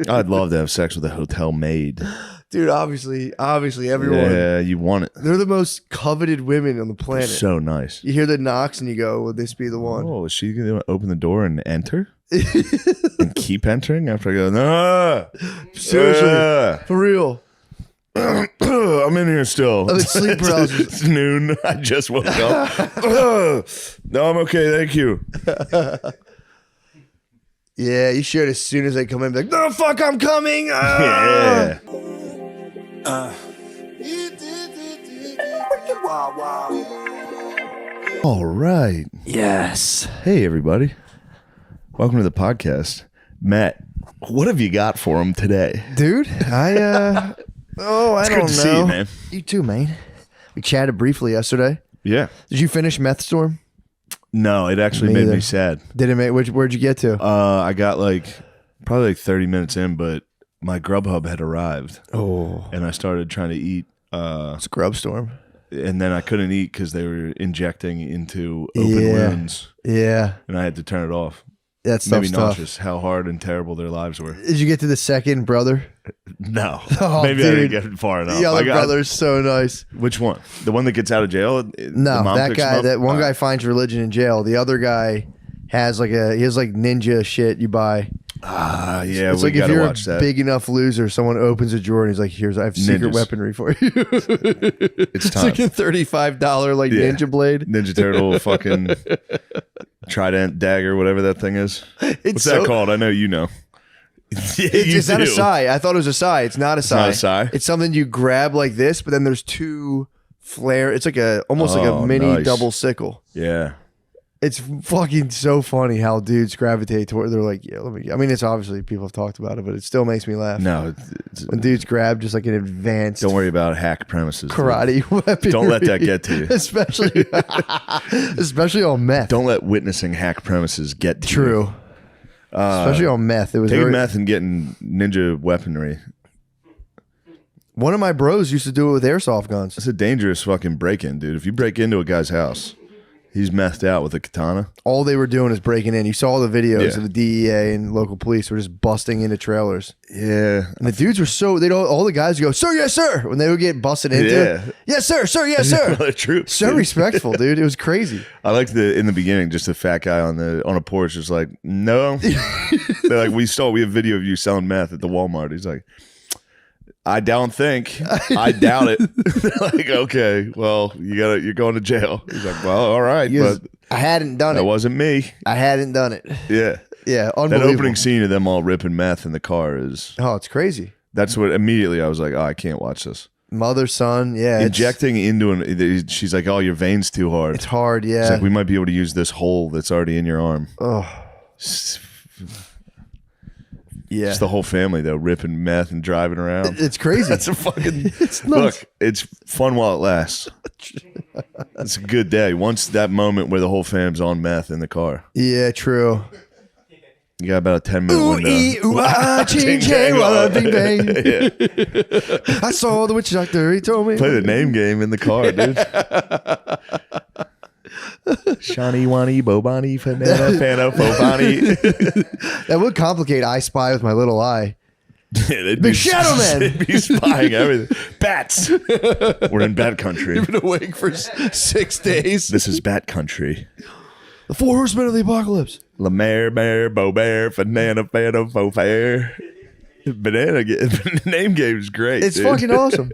I'd love to have sex with a hotel maid. Dude, obviously everyone. Yeah, you want it. They're the most coveted women on the planet. So nice. You hear the knocks and you go, would this be the one? Oh, is she going to open the door and enter? And keep entering after I go, no. Seriously. For real. I'm in here still. Oh, it's sleep paralysis. It's noon. I just woke up. No, I'm okay. Thank you. Yeah, you should as soon as they come in, be like, no, fuck, I'm coming. Yeah. All right. Yes. Hey, everybody. Welcome to the podcast. Matt, what have you got for him today? Dude, I don't know. Good to see you, man. You too, man. We chatted briefly yesterday. Yeah. Did you finish Meth Storm? No, it actually Me made either. me sad. Did it make, where'd you get to? I got probably 30 minutes in, but my Grubhub had arrived. Oh. And I started trying to eat. It's Grub Storm. And then I couldn't eat because they were injecting into open wounds. Yeah. And I had to turn it off. That stuff's Maybe tough. nauseous how hard and terrible their lives were. Did you get to the second brother? No. Oh, Maybe I dude. didn't get far enough. The other brother's so nice. Which one? The one that gets out of jail? No, that guy. That one guy finds religion in jail. The other guy has he has ninja shit you buy. Yeah, It's we like if gotta you're watch a that. big enough loser, someone opens a drawer and he's like, "Here's I have secret Ninjas. weaponry for you." It's time. like a $35 ninja blade. Ninja Turtle fucking trident dagger, whatever that thing is. What's that called? I know you know. It's not a sai. I thought it was a sai. It's not a sai. not a sai? It's something you grab like this, but then there's two flare. It's like almost like a mini nice. double sickle. Yeah. It's fucking so funny how dudes gravitate toward. They're like, yeah, let me. I mean, it's obviously people have talked about it, but it still makes me laugh. No. When dudes grab just like an advanced Don't worry about hack premises. karate weapon. Don't let that get to you. especially on meth. Don't let witnessing hack premises get to you. True. Especially on meth. It was Taking very, meth and getting ninja weaponry. one of my bros used to do it with airsoft guns. It's a dangerous fucking break-in, dude. If you break into a guy's house, he's methed out with a katana. All they were doing is breaking in. You saw the videos Yeah. of the DEA and local police were just busting into trailers. Yeah. And the dudes were all the guys would go, "Sir, yes, sir," when they would get busted into. Yeah. Yes, sir, yes, sir. The troops, So dude. respectful, dude. It was crazy. I liked in the beginning, just the fat guy on a porch, just like, no. They're like, we have video of you selling meth at the Walmart. He's like, I don't think. I doubt it. They're like, okay, well, you're going to jail. He's like, well, all right, but I hadn't done that it. wasn't me. I hadn't done it. Yeah. Yeah, That unbelievable. opening scene of them all ripping meth in the car is, Oh, it's crazy. that's what immediately I was like, oh, I can't watch this. Mother, son, yeah. Injecting into she's like, oh, your veins too hard. It's hard, It's yeah. like, we might be able to use this hole that's already in your arm. Oh, yeah. It's the whole family though, ripping meth and driving around. It's crazy. That's a fucking It's nuts. look. It's fun while it lasts. It's a good day. Once that moment where the whole fam's on meth in the car, Yeah, true. you got about a 10-minute Ooh, window. ee, ooh, ah, ching, chang, wah, bing, bang. Yeah. I saw the witch doctor. He told me. Play the name game in the car, dude. Shawnee, Wani, Bobani, Fanana, Fana, Fobani. That would complicate I Spy with my little eye. They'd Big Shadow Man. They'd be spying everything. Bats. We're in bat country. Been awake for 6 days. This is bat country. The 4 Horsemen of the Apocalypse. La Mare, Bear, Bo Bear, Fanana, Fana, Fo Fair. Banana name game is great. It's dude. fucking awesome.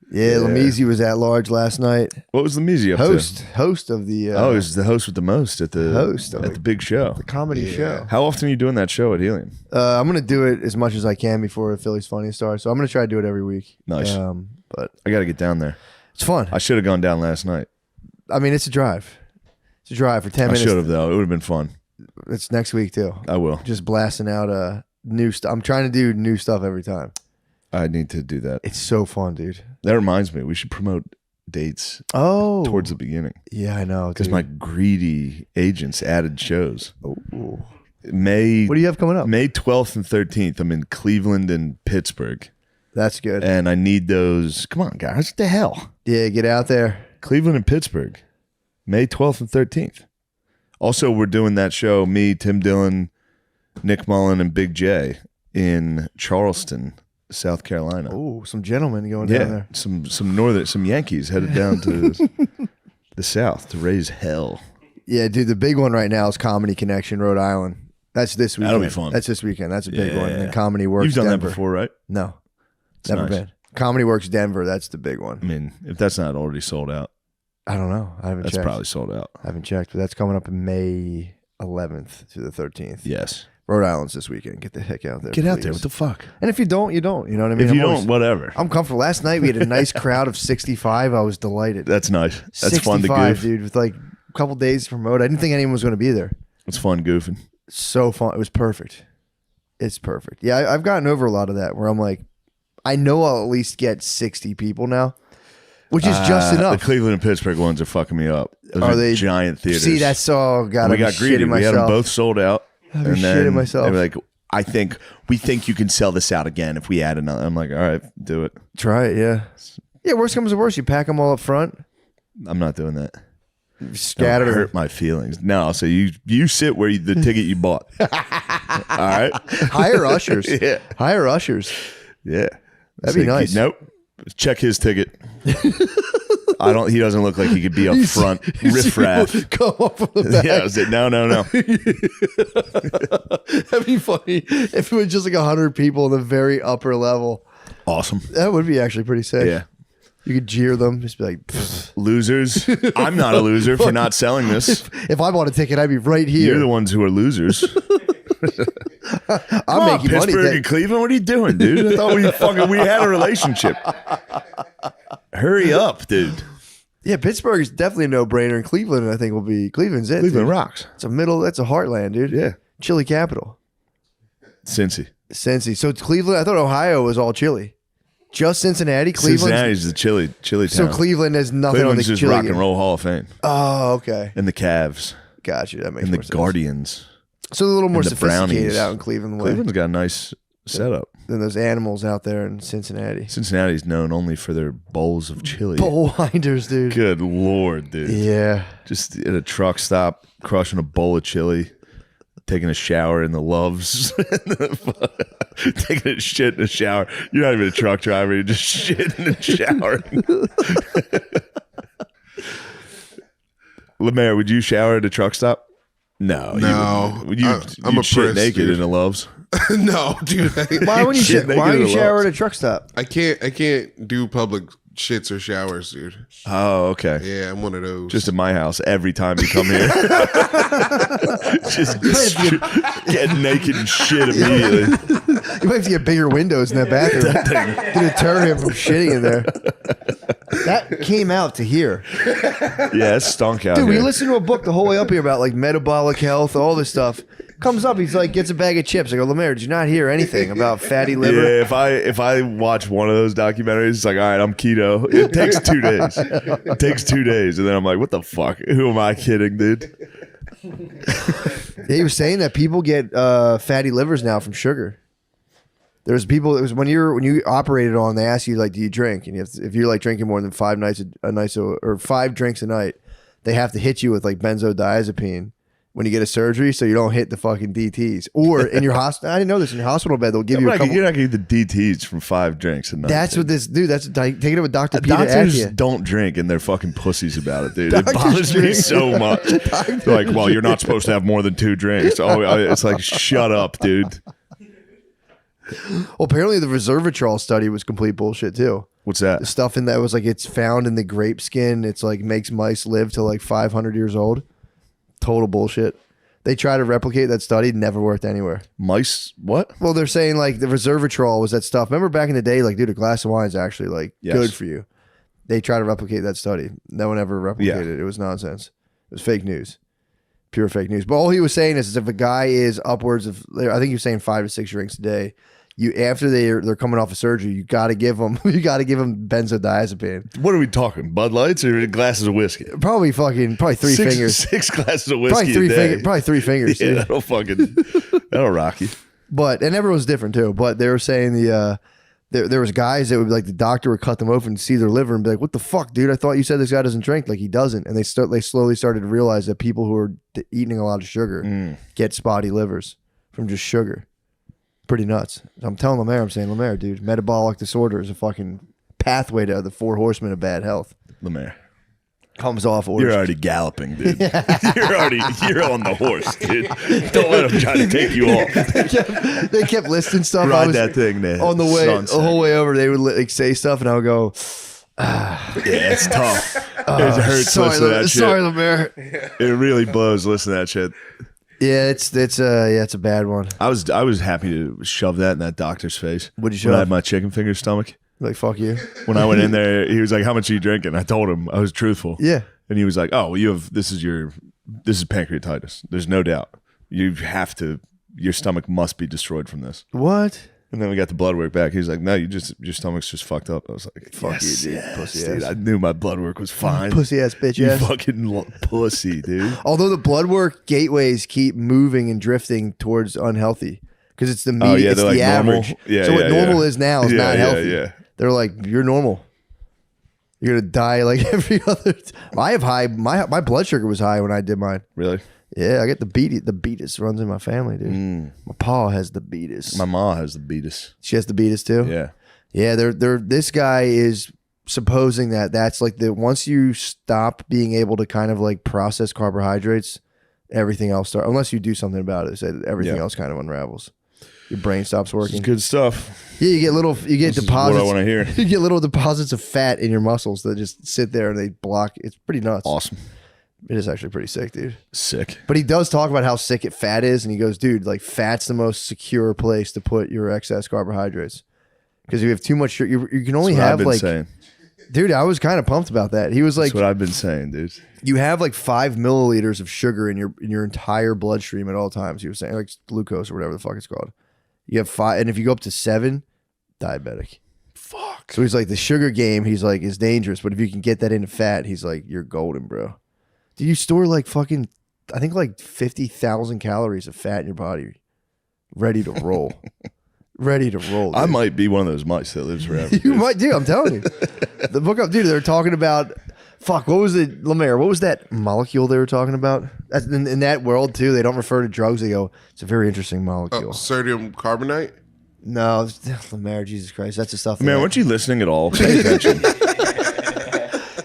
Yeah, Lamisi was at large last night. What was the Lamisi up Host of the to? He was the host with the most at the Host of at the- the big show. comedy show. How often are you doing that show at Helium? I'm gonna do it as much as I can before Philly's Funniest Star. So I'm gonna try to do it every week. Nice. But I got to get down there. it's fun. I should have gone down last night. I mean, it's a drive. It's a drive for 10 I minutes. should have though. It would have been fun. It's next week too. I will. Just blasting out new stuff. I'm trying to do new stuff every time. I need to do that. It's so fun, dude. That reminds me, we should promote dates Oh, towards the beginning yeah, I know. because dude. my greedy agents added shows. Ooh. May What do you have coming up? May 12th and 13th. I'm in Cleveland and Pittsburgh, That's good. and I need those. Come on, guys! What the hell? Yeah, get out there. Cleveland and Pittsburgh, May 12th and 13th. Also, we're doing that show. Me, Tim Dillon, Nick Mullen and Big J in Charleston, South Carolina. Oh, some gentlemen going down there. Some Yankees headed down to the South to raise hell. Yeah, dude, the big one right now is Comedy Connection, Rhode Island. That's this weekend. That'll be fun. That's this weekend. That's a big one. And then Comedy Works You've done Denver. that before, right? No, It's never nice. been. Comedy Works Denver. That's the big one. I mean, if that's not already sold out, I don't know. I haven't that's checked. probably sold out. I haven't checked, but that's coming up in May 11th to the 13th. Yes. Rhode Island's this weekend. Get the heck out there. Get out please. there. What the fuck? And if you don't, you don't. You know what I mean? If you I'm don't, whatever. I'm comfortable. Last night we had a nice crowd of 65. I was delighted. That's nice. That's fun to 65, goof. dude. With like a couple days to promote. I didn't think anyone was going to be there. It's fun goofing. So fun. It was perfect. It's perfect. Yeah, I've gotten over a lot of that where I'm like, I know I'll at least get 60 people now, which is just enough. The Cleveland and Pittsburgh ones are fucking me up. Those Are are they giant theaters? See, that's all. God, we got greedy. We had them both sold out. I've been shitting myself. They were like, we think you can sell this out again if we add another. I'm like, all right, do it. Try it, yeah. Yeah, worst comes to worst, you pack them all up front. I'm not doing that. Scattered. Don't hurt my feelings. No, so you sit where the ticket you bought. All right. Hire ushers. Yeah. Hire ushers. Yeah. That'd be nice. Nope. Check his ticket. He doesn't look like he could be up front. Riffraff. Come up from the back. Yeah, I was like, no. That'd be funny if it was just like 100 people in the very upper level. Awesome. That would be actually pretty sick. Yeah. You could jeer them, just be like, pfft. Losers. I'm not a loser for not selling this. If I bought a ticket, I'd be right here. You're the ones who are losers. I'm making money. Pittsburgh and Cleveland, what are you doing, dude? I thought we had a relationship. Hurry up, dude. Yeah, Pittsburgh is definitely a no-brainer, and Cleveland, I think, will be Cleveland's it. Cleveland dude. rocks. It's that's a heartland, dude. Yeah. Chili capital. Cincy. So it's Cleveland. I thought Ohio was all chili. Just Cincinnati, Cleveland. Cincinnati's the chili town. So Cleveland has nothing Cleveland's on the just chili. rock and roll Hall of Fame. Oh, okay. And the Cavs. Gotcha. That makes And more the sense. Guardians. So they're a little more the sophisticated Brownies. out in Cleveland. Cleveland's got a nice setup. Than those animals out there in Cincinnati. Cincinnati's known only for their bowls of chili. Bowl winders, dude. Good Lord, dude. Yeah. Just at a truck stop, crushing a bowl of chili, taking a shower in the Loves, taking a shit in the shower. You're not even a truck driver. You're just shitting and showering. Lemaire, would you shower at a truck stop? No. I'm you'd a shit priss, naked dude. in the Loves. No, dude. Why would you Shit, they why go you to shower Lowe's. at a truck stop? I can't do public shits or showers, dude. Oh, okay. Yeah, I'm one of those. Just at my house every time you come here. just get naked and shit immediately. You might have to get bigger windows in that bathroom to deter him from shitting in there. That came out to here. Yeah, it stunk out Dude, here. we listened to a book the whole way up here about like metabolic health, all this stuff. Comes up, he's like, gets a bag of chips. I go, Lemaire, did you not hear anything about fatty liver? Yeah, if I watch one of those documentaries, it's like, all right, I'm keto. It takes 2 days. It takes 2 days, and then I'm like, what the fuck? Who am I kidding, dude? He was saying that people get fatty livers now from sugar. There's people. It was when you operated on. They ask you like, do you drink? And if you're like drinking more than 5 nights a night, or 5 drinks a night, they have to hit you with like benzodiazepine when you get a surgery, so you don't hit the fucking DTs. Or in your hospital, I didn't know this. In your hospital bed, they'll give you a couple. You're not gonna get the DTs from 5 drinks a night. That's what this dude. That's take it with Dr. Peter Doctors Akia. don't drink, and they're fucking pussies about it, dude. Doctors It bothers me drink. so much. They're like, well, you're not supposed to have more than 2 drinks. Oh, it's like, shut up, dude. Well, apparently the resveratrol study was complete bullshit too. What's The that? stuff in that was like it's found in the grape skin. It's like makes mice live to like 500 years old. Total bullshit. They tried to replicate that study, never worked anywhere. Mice? What? Well, they're saying like the resveratrol was that stuff. Remember back in the day, like dude, a glass of wine is actually like Yes. good for you. They try to replicate that study. No one ever replicated it. It was nonsense. It was fake news. Pure fake news. But all he was saying is if a guy is upwards of, I think he was saying 5 to 6 drinks a day, you after they're coming off of surgery, you got to give them benzodiazepine. What are we talking? Bud Lights or glasses of whiskey? Probably 3 fingers. 6 glasses of whiskey Probably three a day. fingers. Probably 3 fingers. Yeah, dude. that'll rock you. But and everyone's different too. But they were saying there was guys that would be like the doctor would cut them open and see their liver and be like, "What the fuck, dude? I thought you said this guy doesn't drink." Like he doesn't. And they slowly started to realize that people who are eating a lot of sugar get spotty livers from just sugar. Pretty nuts. I'm telling Lemaire, I'm saying, Lemaire, dude, metabolic disorder is a fucking pathway to the 4 horsemen of bad health. Lemaire. Comes off orders. You're already galloping, dude. You're on the horse, dude. Don't let him try to take you off. They kept listing stuff. Ride that thing, man. On the way, Sunset. the whole way over, they would like say stuff, and I would go, Yeah, it's tough. It hurts sorry, listening to that shit. sorry, Lemaire. It really blows listening to that shit. Yeah, it's a bad one. I was happy to shove that in that doctor's face. What'd you When I shove? had my chicken finger stomach. Like, fuck you. When I went in there, he was like, "How much are you drinking?" I told him I was truthful. Yeah. And he was like, "Oh, well, this is pancreatitis. There's no doubt. You have to. Your stomach must be destroyed from this." What? And then we got the blood work back. He's like, "No, your stomach's just fucked up." I was like, Fuck yes, you, dude. yes, Pussy dude. ass. I knew my blood work was fine. Pussy ass bitch You ass. fucking pussy, dude. Although the blood work gateways keep moving and drifting towards unhealthy because it's the Oh, yeah, it's they're the like normal. average. Yeah, so what yeah, normal yeah. is now is Yeah, not yeah, healthy. yeah. They're like, you're normal. You're gonna die like every other. I have high. My blood sugar was high when I did mine. Really? Yeah, I get the beat. The beatus runs in my family, dude. My pa has the beatus. My ma has the beatus. She has the beatus too. Yeah. Yeah, they're this guy is supposing that that's like once you stop being able to kind of like process carbohydrates, everything else starts, unless you do something about it. They said everything else kind of unravels. Your brain stops This working. is good stuff. Yeah, you get This is what I deposits. want to hear. You get little deposits of fat in your muscles that just sit there and they block. It's pretty nuts. Awesome. It is actually pretty sick, dude. Sick. But he does talk about how sick fat is, and he goes, dude, like fat's the most secure place to put your excess carbohydrates. Because if you have too much sugar, you can only That's what I've have been like, saying. dude, I was kind of pumped about that. He was like, That's what I've been saying, dude. you have like 5 milliliters of sugar in your entire bloodstream at all times. He was saying like glucose or whatever the fuck it's called. You have 5, and if you go up to 7, diabetic. Fuck. So he's like, the sugar game, he's like, is dangerous. But if you can get that into fat, he's like, you're golden, bro. Do you store like fucking, I think like 50,000 calories of fat in your body, ready to roll, ready to roll. Dude. I might be one of those mice that lives forever. You dude. might do. I'm telling you. The book up, dude. They're talking about. Fuck. What was it, Lemaire? What was that molecule they were talking about? In that world too, they don't refer to drugs. They go, it's a very interesting molecule. Sodium carbonate. No, Lemaire. Jesus Christ, that's the stuff. Man, weren't you listening at all? Pay attention.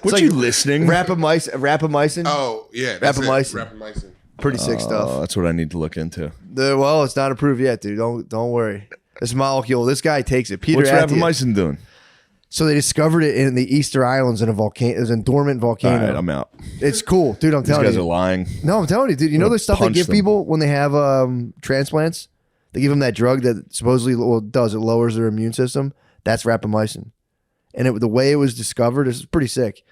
Weren't like you listening? Rapamycin. Oh yeah, that's Rapamycin. Rapamycin. Pretty sick stuff. That's what I need to look into. Well, it's not approved yet, dude. Don't worry. This molecule, this guy takes it. Peter What's Attia. rapamycin doing? So they discovered it in the Easter Islands in a volcano. It was a dormant volcano. All right, I'm out. It's cool, dude. I'm These telling guys you. are lying. No, I'm telling you, dude. You know gonna the stuff they punch give them. people when they have transplants? They give them that drug that supposedly it lowers their immune system. That's rapamycin. And the way it was discovered is pretty sick.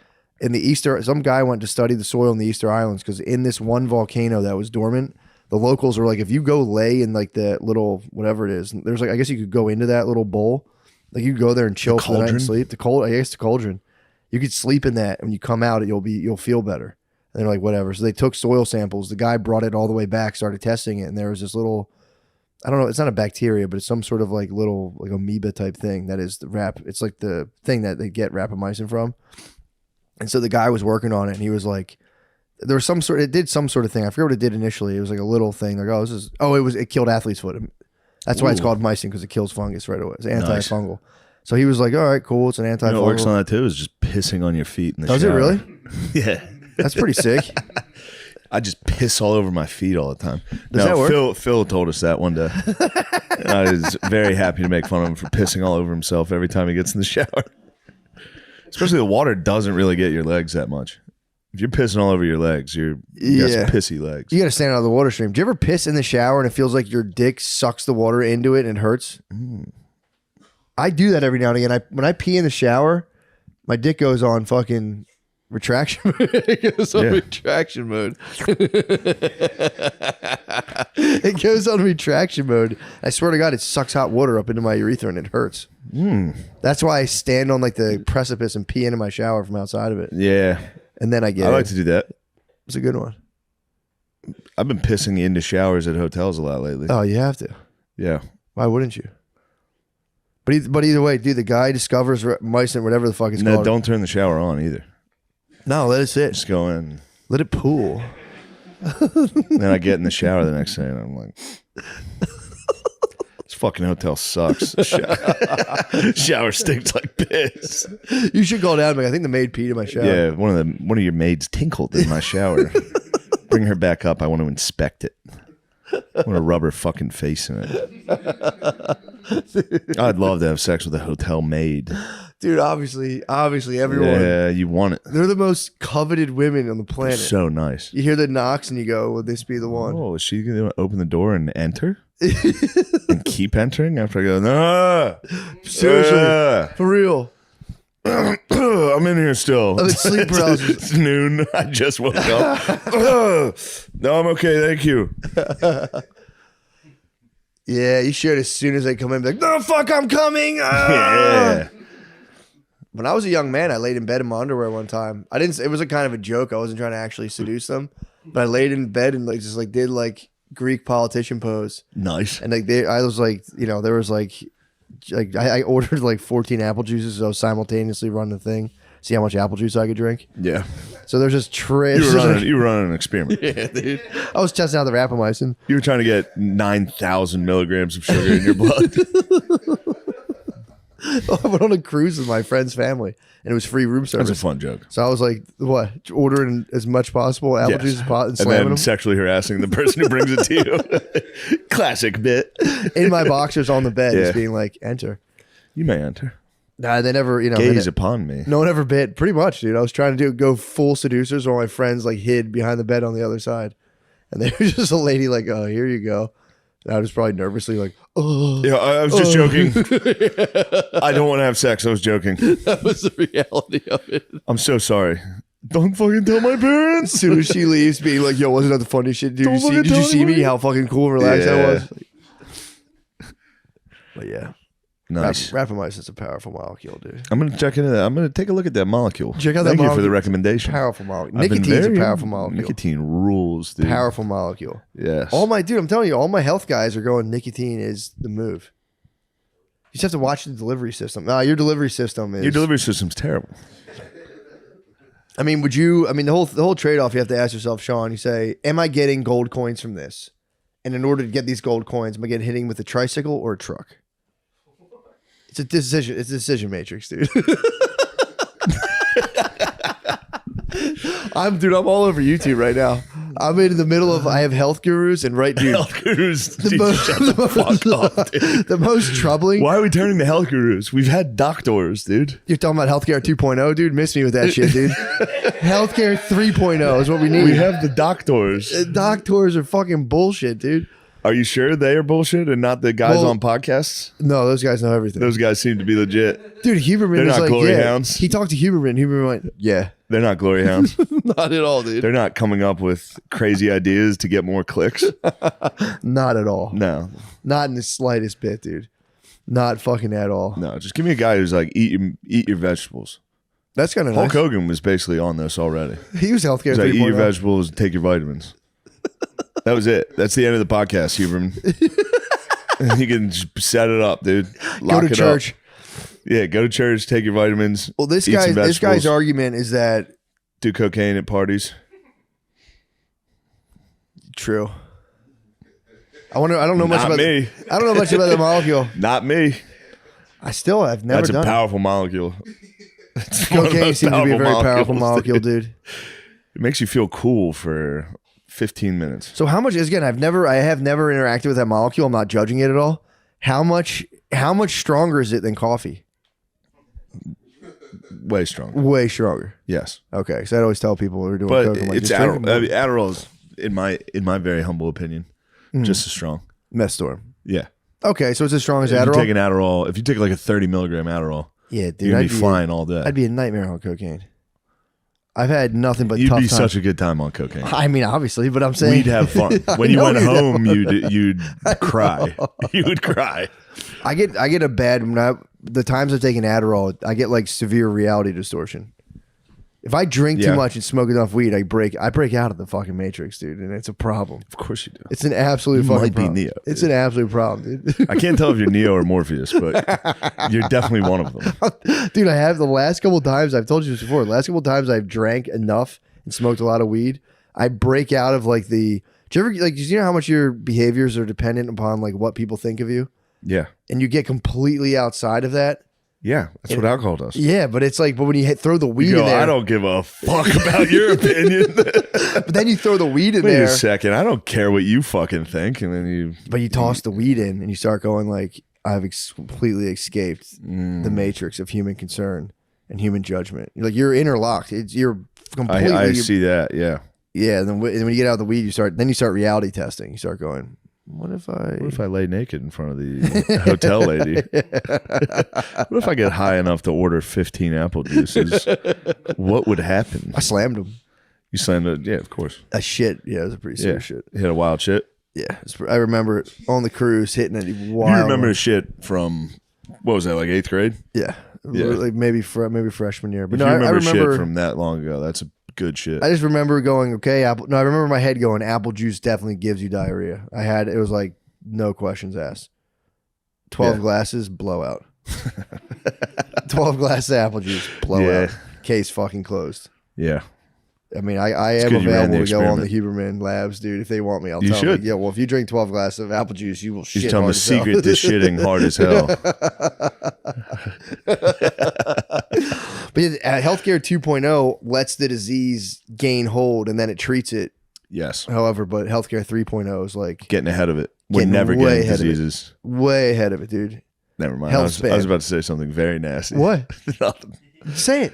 In the some guy went to study the soil in the Easter Islands because in this one volcano that was dormant, the locals were like, if you go lay in like the little whatever it is, there's like I guess you could go into that little bowl, like you could go there and chill for the night and cauldron? sleep. The cauldron. You could sleep in that, and when you come out, you'll feel better. And they're like, whatever. So they took soil samples. The guy brought it all the way back, started testing it, and there was this little, I don't know, it's not a bacteria, but it's some sort of like little like amoeba type thing that is it's like the thing that they get rapamycin from. And so the guy was working on it, and he was like, there was it did some sort of thing. I forget what it did initially. It was like a little thing. Like, it killed athlete's foot. That's why it's called mycin, because it kills fungus right away. It's antifungal. So he was like, all right, cool. It's an antifungal. You know what works on that too is just pissing on your feet in the Does shower. it really? Yeah. That's pretty sick. I just piss all over my feet all the time. Does that work? Phil told us that one day. I was very happy to make fun of him for pissing all over himself every time he gets in the shower. Especially the water doesn't really get your legs that much. If you're pissing all over your legs, you got some pissy legs. You got to stand out of the water stream. Do you ever piss in the shower and it feels like your dick sucks the water into it and it hurts? I do that every now and again. When I pee in the shower, my dick goes on fucking retraction mode. It goes on retraction mode. It goes on retraction mode. I swear to God, it sucks hot water up into my urethra and it hurts. That's why I stand on like the precipice and pee into my shower from outside of it. Yeah. And then I get I like to do that. It's a good one. I've been pissing into showers at hotels a lot lately. Oh, you have to. Yeah. Why wouldn't you? But either way, dude, the guy discovers mycin, whatever the fuck it's No, called. don't turn the shower on either. No, let it sit. Just go in. Let it pool. Then I get in the shower the next day and I'm like, This fucking hotel sucks. Shower stinks like piss. You should call down. Like, I think the maid peed in my shower. Yeah, one of your maids tinkled in my shower. Bring her back up. I want to inspect it. I want to rub her fucking face in it. I'd love to have sex with a hotel maid. Dude, obviously everyone. Yeah, you want it. They're the most coveted women on the planet. So nice. You hear the knocks and you go, will this be the one? Oh, is she going to open the door and enter? And keep entering after I go, no. Seriously. For real. I'm in here still. I'm in sleep paralysis. It's noon. I just woke up. No, I'm okay. Thank you. Yeah, you should as soon as they come in, be like, no, fuck, I'm coming. Yeah. When I was a young man, I laid in bed in my underwear one time. It was a kind of a joke. I wasn't trying to actually seduce them, but I laid in bed and did Greek politician pose. Nice. And I was like, there was I ordered like 14 apple juices, so I was simultaneously running the thing, see how much apple juice I could drink. Yeah. So there's just trash. You were running an experiment. Yeah, dude. I was testing out the rapamycin. You were trying to get 9,000 milligrams of sugar in your blood. I went on a cruise with my friend's family, and it was free room service. That's a fun joke. So I was like, what? Ordering as much possible apple Yes. juice and And slamming then them sexually harassing the person who brings it to you. Classic bit. in my boxers on the bed, Yeah. just being like, enter. You may enter. Nah, they never, Gaze upon me. no one ever bit. Pretty much, dude. I was trying to go full seducers, while my friends hid behind the bed on the other side, and there was just a lady like, oh, here you go. And I was probably nervously like, oh. Yeah, I was just joking. I don't want to have sex. I was joking. That was the reality of it. I'm so sorry. Don't fucking tell my parents. As soon as she leaves, being like, yo, wasn't that the funny shit? Dude, did you see me? How fucking cool and relaxed I was? But yeah. Nice. Rapamycin is a powerful molecule, dude. I'm gonna check into that. I'm gonna take a look at that molecule. Check out that Thank you for molecule. the recommendation. Powerful molecule. I've been Nicotine's a very- powerful molecule. Nicotine rules, dude. Powerful molecule. Yes. I'm telling you, all my health guys are going nicotine is the move. You just have to watch the delivery system. Your delivery system is. Your delivery system's terrible. the whole trade-off you have to ask yourself, Sean, you say, am I getting gold coins from this? And in order to get these gold coins, am I getting hitting with a tricycle or a truck? It's a decision matrix, dude. I'm all over YouTube right now. I'm in the middle of, I have health gurus and dude. Health gurus. Dude, shut the fuck up, dude. The most troubling. Why are we turning to health gurus? We've had doctors, dude. You're talking about healthcare 2.0, dude? Miss me with that shit, dude. Healthcare 3.0 is what we need. We have the doctors. Doctors are fucking bullshit, dude. Are you sure they are bullshit and not the guys on podcasts? No, those guys know everything. Those guys seem to be legit. Dude, Huberman They're is not like, glory yeah. hounds. He talked to Huberman. Huberman went, yeah. They're not glory hounds. Not at all, dude. They're not coming up with crazy ideas to get more clicks. Not at all. No. Not in the slightest bit, dude. Not fucking at all. No, just give me a guy who's like, eat your vegetables. That's kind of Hulk nice. Hogan was basically on this already. He was healthcare He's like, eat your 3.0. vegetables, take your vitamins. That was it. That's the end of the podcast, Huberman. You can just set it up, dude. Lock Go to it church. Up. Yeah, go to church, take your vitamins. Well, this eat some guy's vegetables, argument is that do cocaine at parties. true. I don't know much Not about me. I don't know much about the molecule. Not me. I've never That's a done powerful molecule. It's it. one of the Cocaine most seems to be a very powerful molecule, dude. dude. It makes you feel cool for 15 minutes. So how much? Again, I have never interacted with that molecule. I'm not judging it at all. How much stronger is it than coffee? Way strong. Way stronger. Yes. Okay, so I always tell people who are doing But coke, I'm like, it's just drink Adderall. more. I mean, Adderall is, in my very humble opinion, just as strong. Meth storm. Yeah. Okay, so it's as strong as If you Adderall. take an Adderall, if you take like a 30 milligram Adderall, Yeah, dude, you're going to be flying all day. I'd be a nightmare on cocaine. I've had nothing but You'd tough be times. such a good time on cocaine. I mean, obviously, but I'm saying We'd have fun. When I you know went we'd have home, fun. you'd cry. You would cry. I get a bad the times I've taken Adderall, I get like severe reality distortion. If I drink too Yeah. much and smoke enough weed, I break out of the fucking matrix, dude, and it's a problem. Of course you do. It's an absolute You fucking might be problem. Neo, It's dude. an absolute problem, dude. I can't tell if you're Neo or Morpheus, but you're definitely one of them. Dude, I have the last couple times, I've told you this before, the last couple times I've drank enough and smoked a lot of weed, I break out of like the Do you ever like? Do you know how much your behaviors are dependent upon like what people think of you, Yeah. and you get completely outside of that? Yeah. That's what alcohol does. Yeah, but it's like, but when you throw the weed You go, in there, I don't give a fuck about your opinion. but then you throw the weed in Wait there, a second. I don't care what you fucking think. And then you. but you toss the weed in, and you start going like, I've completely escaped the matrix of human concern and human judgment. You're interlocked. You're completely. I see that. Yeah. Yeah, and then when you get out of the weed, you start reality testing. You start going, what if I lay naked in front of the hotel lady? What if I get high enough to order 15 apple juices? What would happen? I slammed him. You slammed it? Yeah, of course. A shit. Yeah, it was a pretty serious shit. Hit a wild shit. Yeah, I remember it on the cruise hitting it wild. You remember shit from, what was that, like 8th grade? Yeah. Yeah. Like maybe freshman year. But If no, you remember, I remember shit from that long ago, that's a good shit. I just remember going, okay, apple. No, I remember my head going, apple juice definitely gives you diarrhea. It was like no questions asked. 12 glasses, blowout. 12 glasses of apple juice, blowout. Yeah. Case fucking closed. Yeah. I mean, I am good you ran available the to go on the experiment. Huberman labs, dude. If they want me, I'll You tell should. them. Yeah, well, if you drink 12 glasses of apple juice, you will shit He's telling hard the as hell. secret to shitting hard as hell. But healthcare 2.0 lets the disease gain hold and then it treats it. Yes. However, but healthcare 3.0 is like Getting ahead of it. We're Getting never way getting ahead of it. diseases. way ahead of it, dude. Never mind. Health I was span. about to say something very nasty. What? Nothing. Say it.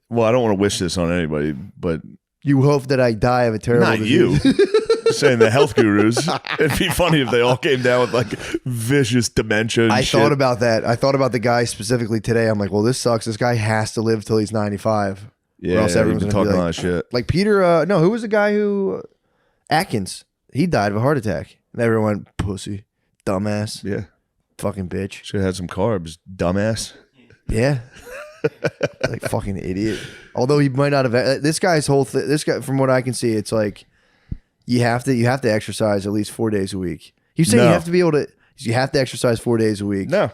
Well, I don't want to wish this on anybody, but You hope that I die of a terrible not disease. you. Saying the health gurus. It'd be funny if they all came down with like vicious dementia and I shit. thought about that. I thought about the guy specifically today. I'm like, well, this sucks. This guy has to live till he's 95. Yeah, or else everyone's you've gonna been be talking a like- lot of shit. Like Peter, no, who was the guy who Atkins? He died of a heart attack. And everyone went, pussy, dumbass, Yeah. fucking bitch. Should have had some carbs, dumbass. Yeah. Like fucking idiot. Although he might not have. This guy's whole thing. This guy, from what I can see, it's like you have to exercise at least 4 days a week. You say No. you have to be able to. You have to exercise 4 days a week. No.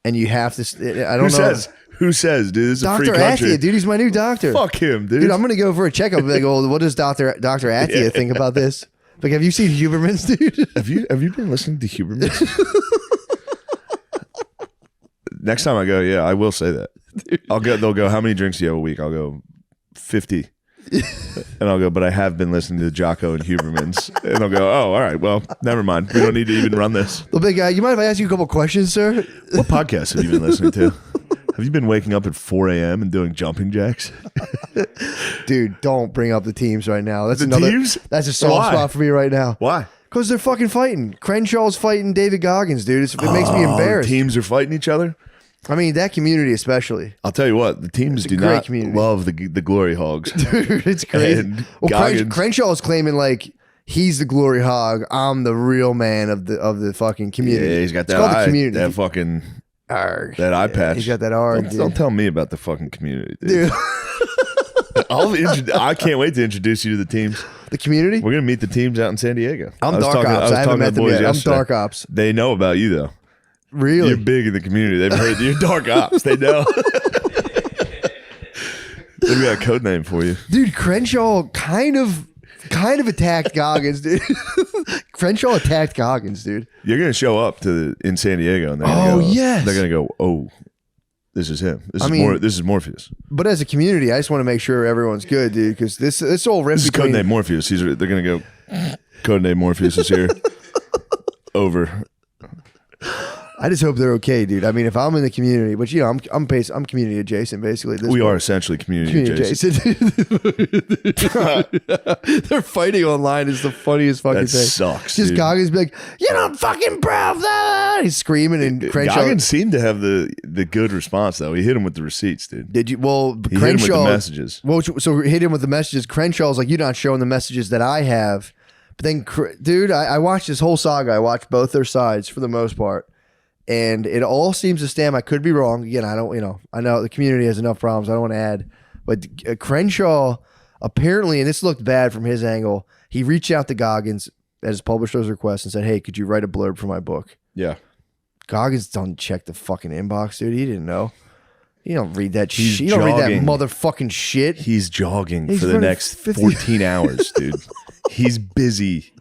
And you have to. I don't Who know. says? Who says, dude? This is a Dr. free country. Athia, dude. He's my new doctor. Fuck him, dude. Dude, I'm gonna go for a checkup. Be like, oh, what does Dr. Athia think about this? Like, have you seen Hubermans, dude? Have you been listening to Huberman? Next time I go, yeah, I will say that. I'll go. They'll go, how many drinks do you have a week? I'll go 50. And I'll go, but I have been listening to Jocko and Hubermans. And they'll go, oh, all right, well, never mind. We don't need to even run this. The big guy. You mind if I ask you a couple questions, sir? What podcast have you been listening to? Have you been waking up at 4 a.m. and doing jumping jacks? Dude, don't bring up the teams right now. That's The another. teams? That's a soft Why? spot for me right now. Why? Because they're fucking fighting. Crenshaw's fighting David Goggins, dude. It makes me embarrassed. Teams are fighting each other? I mean, that community especially. I'll tell you what, the teams a do great not community. love the Glory Hogs. Dude, it's crazy. And Well, Goggins- Crenshaw is claiming like he's the glory hog. I'm the real man of the fucking community. Yeah, he's got It's that called the eye, community. that fucking Arg. that eye Yeah, patch. he's got that arg, Don't dude. tell me about the fucking community, dude. Dude, I can't wait to introduce you to the teams. the community. We're gonna meet the teams out in San Diego. I'm was Dark talking- Ops. was I haven't talking to met the them boys yet. I'm yesterday. Dark Ops. They know about you though. Really? You're big in the community. They've heard you're Dark Ops. They know. They've got a code name for you. Dude, Crenshaw kind of attacked Goggins, dude. Crenshaw attacked Goggins, dude. You're gonna show up in San Diego, and they're Oh, gonna go, yes. they're gonna go. Oh, this is him. This is Morpheus. But as a community, I just want to make sure everyone's good, dude, because this whole rift This is between codename Morpheus. They're gonna go. Codename Morpheus is here. Over. I just hope they're okay, dude. I mean, if I'm in the community, but you know, I'm community adjacent, basically. At this We point. are essentially community adjacent. adjacent. They're fighting online. Is the funniest fucking That thing. sucks. Just dude. Goggins be like, "You don't fucking prove that." He's screaming, and Crenshaw. Goggins seemed to have the good response though. He hit him with the receipts, dude. Did you? Well, He hit him Crenshaw. with the messages. Well, so hit him with the messages. Crenshaw's like, "You're not showing the messages that I have." But then, dude, I watched this whole saga. I watched both their sides for the most part. And it all seems to stem. I could be wrong. Again, I know the community has enough problems. I don't want to add. But Crenshaw apparently, and this looked bad from his angle, he reached out to Goggins at his publisher's request and said, "Hey, could you write a blurb for my book?" Yeah. Goggins don't check the fucking inbox, dude. He didn't know. You don't read that He's shit. You don't read that jogging. motherfucking shit. He's jogging He's for the running next 50 14 hours, dude. He's busy.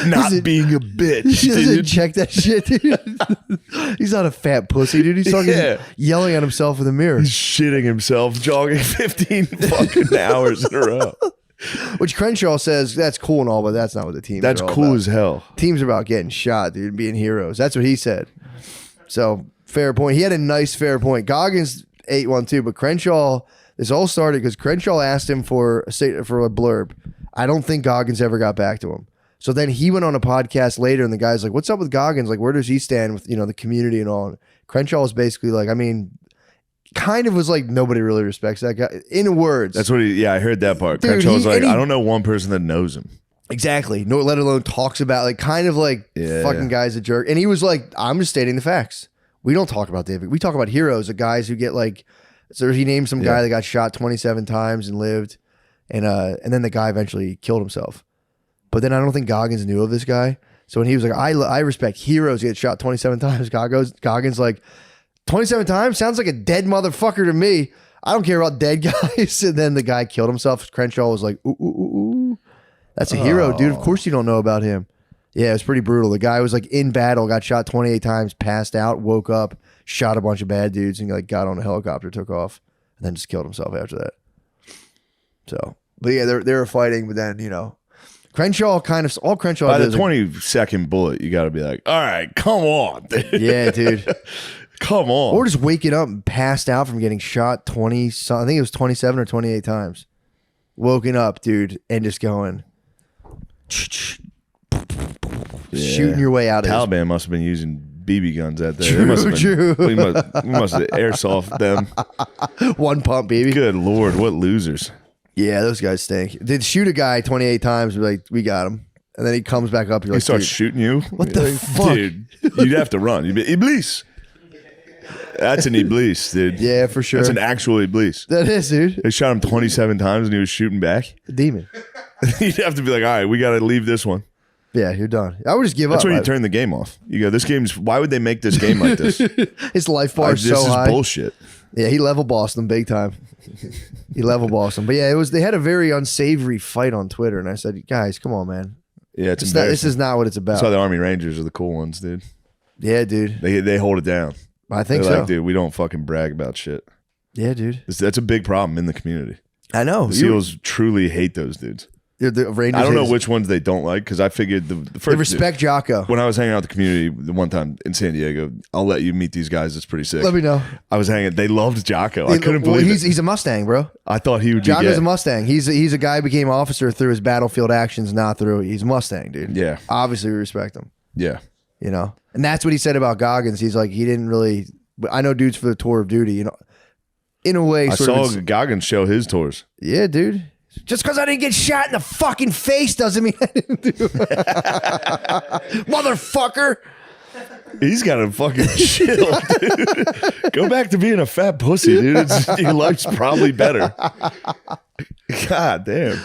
Not being a bitch, He doesn't dude. check that shit, dude. He's not a fat pussy, dude. He's talking, yelling at himself in the mirror. He's shitting himself, jogging 15 fucking hours in a row. Which Crenshaw says that's cool and all, but that's not what the team. That's cool as hell. Teams are about getting shot, dude, being heroes. That's what he said. So fair point. He had a nice fair point. Goggins ate one too, but Crenshaw. This all started because Crenshaw asked him for a blurb. I don't think Goggins ever got back to him. So then he went on a podcast later, and the guy's like, "What's up with Goggins? Like, where does he stand with the community and all?" And Crenshaw was basically like, I mean, kind of was like, nobody really respects that guy. In words, That's what I heard that part. Dude, Crenshaw was like, he- I don't know one person that knows him. exactly. No, let alone talks about like kind of like fucking guy's a jerk. And he was like, I'm just stating the facts. We don't talk about David. We talk about heroes, the guys who get like. So he named some guy that got shot 27 times and lived, and then the guy eventually killed himself. But then I don't think Goggins knew of this guy. So when he was like, I respect heroes who get shot 27 times, Goggins like, 27 times? Sounds like a dead motherfucker to me. I don't care about dead guys. And then the guy killed himself. Crenshaw was like, ooh, ooh, ooh, ooh. That's a hero, dude. Of course you don't know about him. Yeah, it was pretty brutal. The guy was like in battle, got shot 28 times, passed out, woke up, shot a bunch of bad dudes, and like got on a helicopter, took off, and then just killed himself after that. So, but yeah, they were fighting, but then Crenshaw all Crenshaw By did the was 22nd bullet, you got to be like, all right, come on, dude. yeah, dude. Come on. Or just waking up and passed out from getting shot 20. I think it was 27 or 28 times. Woken up, dude, and just going shooting your way out of Taliban must have been using BB guns that day. True, They must have true. we must have airsoft them. one pump, baby. Good Lord, what losers. Yeah, those guys stink. They'd shoot a guy 28 times, we're like, we got him. And then he comes back up. You're He like, starts dude, shooting you. what the Like, fuck? Dude, you'd have to run. You'd be, Iblis. That's an Iblis, dude. Yeah, for sure. That's an actual Iblis. That is, dude. They shot him 27 times and he was shooting back. A demon. You'd have to be like, all right, we got to leave this one. Yeah, you're done. I would just give That's up. where you turn the game off. You go, this game's, why would they make this game like this? His life bar is This so is high. bullshit. Yeah, he level bossed them big time. He level bossed them. But yeah, they had a very unsavory fight on Twitter, and I said, guys, come on, man. Yeah, it's This embarrassing. is not what it's about. That's why the Army Rangers are the cool ones, dude. Yeah, dude. They hold it down. I think They're so. like, dude, we don't fucking brag about shit. Yeah, dude. That's a big problem in the community. I know. The SEALs truly hate those dudes. The Rangers. I don't know hate- which ones they don't like because I figured the They first respect Jocko. when I was hanging out with the community the one time in San Diego. I'll let you meet these guys. It's pretty sick. Let me know. I was hanging. They loved Jocko. I couldn't Well, believe it. he's a Mustang, bro. I thought he would be Jocko's gay. a Mustang. He's a guy who became officer through his battlefield actions, not through. He's a Mustang, dude. Yeah. Obviously, we respect him. Yeah. And that's what he said about Goggins. He's like, he didn't really. But I know dudes for the tour of duty. In a way, I sort of. saw Goggins show his tours. Yeah, dude. Just because I didn't get shot in the fucking face doesn't mean I didn't do it. Motherfucker. He's got to fucking chill, dude. Go back to being a fat pussy, dude. Your life's probably better. God damn.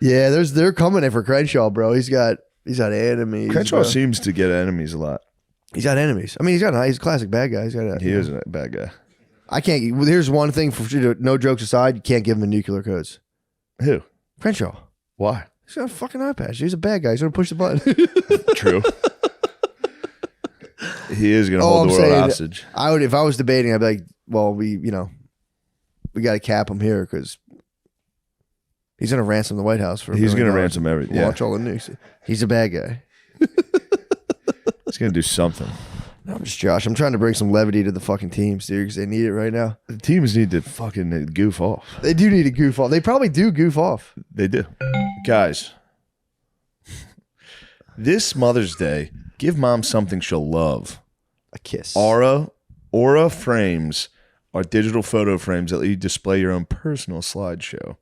Yeah, they're coming in for Crenshaw, bro. He's got enemies. Crenshaw bro. seems to get enemies a lot. He's got enemies. I mean, he's a classic bad guy. He is a bad guy. I can't. Here's one thing for no jokes aside. You can't give him the nuclear codes. Who? Crenshaw. Why? He's got a fucking eye patch. He's a bad guy. He's gonna push the button. True. He is going to hold the world hostage. I would, if I was debating, I'd be like, well, we got to cap him here because he's gonna ransom the White House for. He's going to $1 million. ransom everything. Yeah. Launch all the nukes. He's a bad guy. He's going to do something. No, I'm just Josh. I'm trying to bring some levity to the fucking teams, dude, because they need it right now. The teams need to fucking goof off. They do need to goof off. They probably do goof off. They do. Guys, this Mother's Day, give mom something she'll love. A kiss. Aura frames are digital photo frames that let you display your own personal slideshow.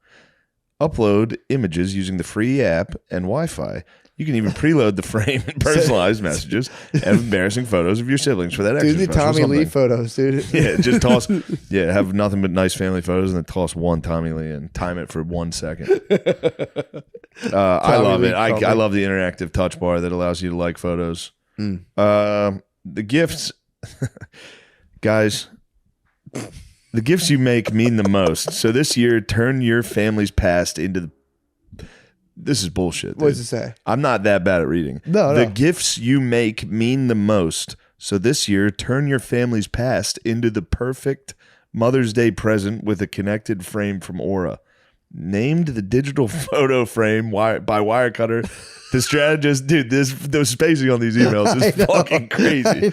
Upload images using the free app and Wi-Fi. You can even preload the frame and personalized messages and embarrassing photos of your siblings for that extra Dude, the special Tommy Lee something. photos, dude. Yeah, just toss. Yeah, have nothing but nice family photos and then toss one Tommy Lee and time it for 1 second. I love it. I love the interactive touch bar that allows you to like photos. The gifts, guys, the gifts you make mean the most. So this year, turn your family's past into This is bullshit. What Dude. does it say? I'm not that bad at reading. No, The no. gifts you make mean the most. So this year, turn your family's past into the perfect Mother's Day present with a connected frame from Aura. Named the digital photo frame by Wirecutter. The strategist, dude, the spacing on these emails is fucking crazy.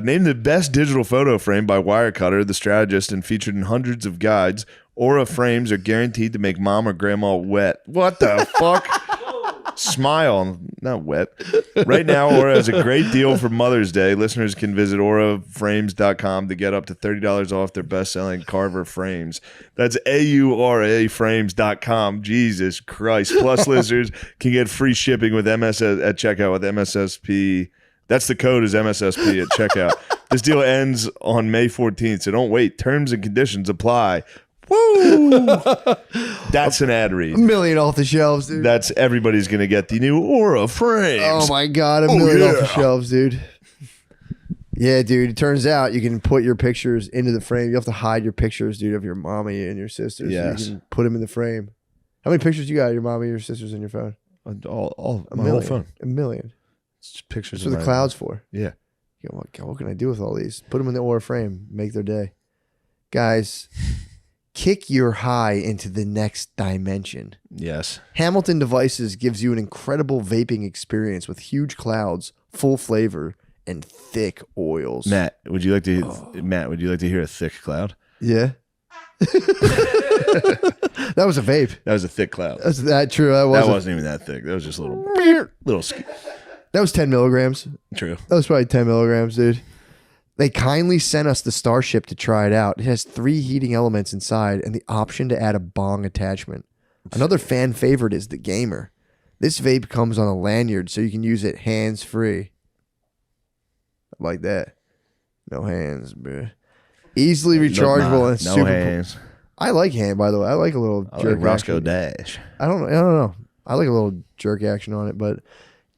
Named the best digital photo frame by Wirecutter, the strategist, and featured in hundreds of guides. Aura frames are guaranteed to make mom or grandma wet. What the fuck? Smile, not wet. Right now, Aura has a great deal for Mother's Day. Listeners can visit auraframes.com to get up to $30 off their best-selling Carver frames. That's AURA frames.com. Jesus Christ. Plus, listeners can get free shipping with MSS at checkout with MSSP. That's the code is MSSP at checkout. This deal ends on May 14th, so don't wait. Terms and conditions apply. Woo! That's an ad read. $1 million off the shelves, dude. That's everybody's gonna get the new Aura frames. Oh my God, $1 million off the shelves, dude. Yeah, dude. It turns out you can put your pictures into the frame. You have to hide your pictures, dude, of your mommy and your sisters. Yes. So you can put them in the frame. How many pictures you got of your mommy and your sisters in your phone? All A my million. whole phone. $1 million. It's just pictures. That's what of the my- cloud's for. Yeah. You know, what can I do with all these? Put them in the Aura frame. Make their day. Guys, kick your high into the next dimension. Yes. Hamilton Devices gives you an incredible vaping experience with huge clouds, full flavor, and thick oils. Matt, would you like to hear a thick cloud? Yeah. That was a vape. That was a thick cloud. That's that true. That Wasn't even that thick. That was just a little That was 10 milligrams. true. That was probably 10 milligrams, dude. They kindly sent us the Starship to try it out. It has 3 heating elements inside and the option to add a bong attachment. Another fan favorite is the Gamer. This vape comes on a lanyard so you can use it hands-free. Like that. No hands, bro. Easily rechargeable and no super. hands. I like hand, by the way. I like a little I jerk like Roscoe action. Dash. I don't know. I like a little jerk action on it, but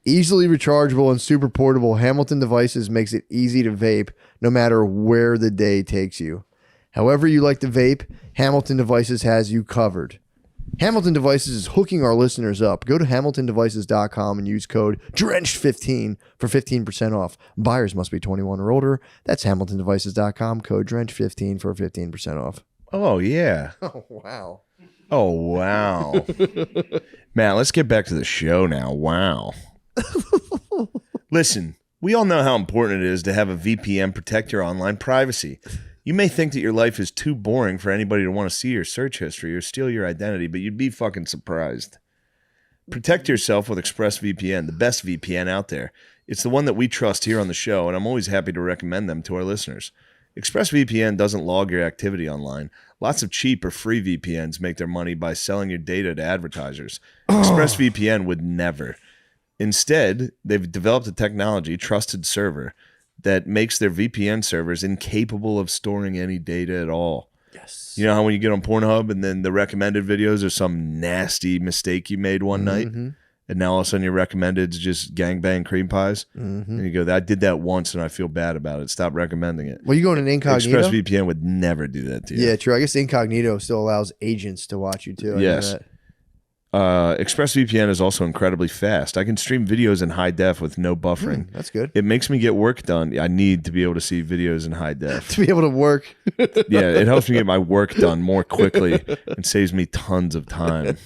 easily rechargeable and super portable, Hamilton Devices makes it easy to vape no matter where the day takes you. However you like to vape, Hamilton Devices has you covered. Hamilton Devices is hooking our listeners up. Go to hamiltondevices.com and use code DRENCHED15 for 15% off. Buyers must be 21 or older. That's hamiltondevices.com, code DRENCHED15 for 15% off. Oh yeah. Oh, wow. Oh wow. Matt, let's get back to the show now. Wow. Listen, we all know how important it is to have a VPN protect your online privacy. You may think that your life is too boring for anybody to want to see your search history or steal your identity, but you'd be fucking surprised. Protect yourself with ExpressVPN, the best VPN out there. It's the one that we trust here on the show, and I'm always happy to recommend them to our listeners. ExpressVPN doesn't log your activity online. Lots of cheap or free VPNs make their money by selling your data to advertisers. ExpressVPN would never. Instead, they've developed a technology, Trusted Server, that makes their VPN servers incapable of storing any data at all. Yes. You know how when you get on Pornhub and then the recommended videos are some nasty mistake you made one night, and now all of a sudden your recommended's just gangbang cream pies, and you go, I did that once and I feel bad about it. Stop recommending it. Well, you going in incognito? ExpressVPN would never do that to you. Yeah, true. I guess incognito still allows agents to watch you too. I know Yes. that. ExpressVPN is also incredibly fast. I can stream videos in high def with no buffering. That's good. It makes me get work done. I need to be able to see videos in high def. To be able to work. Yeah, it helps me get my work done more quickly and saves me tons of time.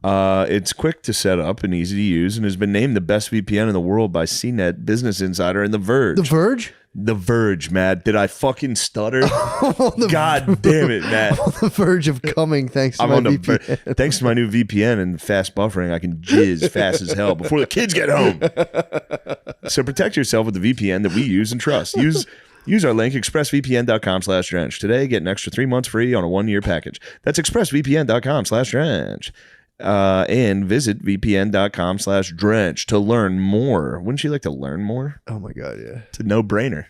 It's quick to set up and easy to use and has been named the best VPN in the world by CNET, Business Insider, and The Verge. The Verge? The Verge, Matt. Did I fucking stutter? God damn it, Matt. The verge of coming thanks to I'm my on the VPN. thanks to my new VPN and fast buffering, I can jizz fast as hell before the kids get home. So protect yourself with the VPN that we use and trust. Use our link, expressvpn.com/drench. Today, get an extra 3 months free on a 1-year package. That's expressvpn.com/drench. And visit vpn.com/drench to learn more. Wouldn't you like to learn more? Oh my God, yeah. It's a no-brainer.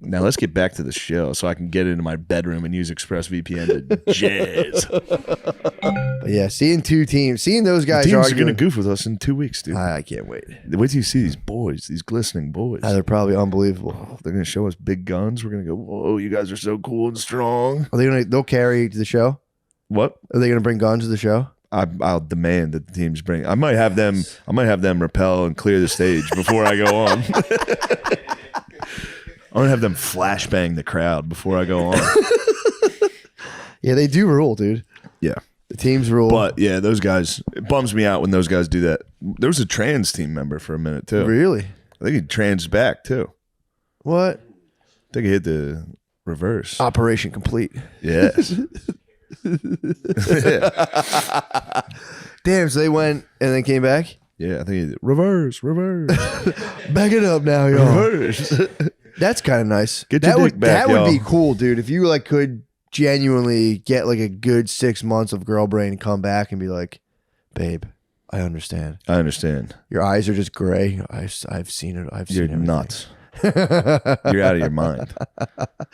Now let's get back to the show so I can get into my bedroom and use ExpressVPN to jazz. But yeah, seeing those guys Teams are arguing. going to goof with us in 2 weeks, dude. I can't wait. Wait till you see these boys, these glistening boys. They're probably unbelievable. They're going to show us big guns. We're going to go, whoa, you guys are so cool and strong. Are they gonna? They'll carry to the show. What? Are they gonna bring guns to the show? I'll demand that the teams bring. I might have them rappel and clear the stage before I go on. I'm gonna have them flashbang the crowd before I go on. Yeah, they do rule, dude. Yeah. The teams rule. But yeah, those guys, it bums me out when those guys do that. There was a trans team member for a minute too. Really? I think he trans back too. What? I think he hit the reverse. Operation complete. Yes. Damn, so they went and then came back? Yeah, I think he did. Reverse. Back it up now, y'all. Reverse. That's kind of nice. Get your dick back, that would be y'all. cool, dude. If you like could genuinely get like a good 6 months of girl brain and come back and be like, babe, I understand. I understand. Your eyes are just gray. I've seen it. I've You're seen everything. nuts. You're out of your mind.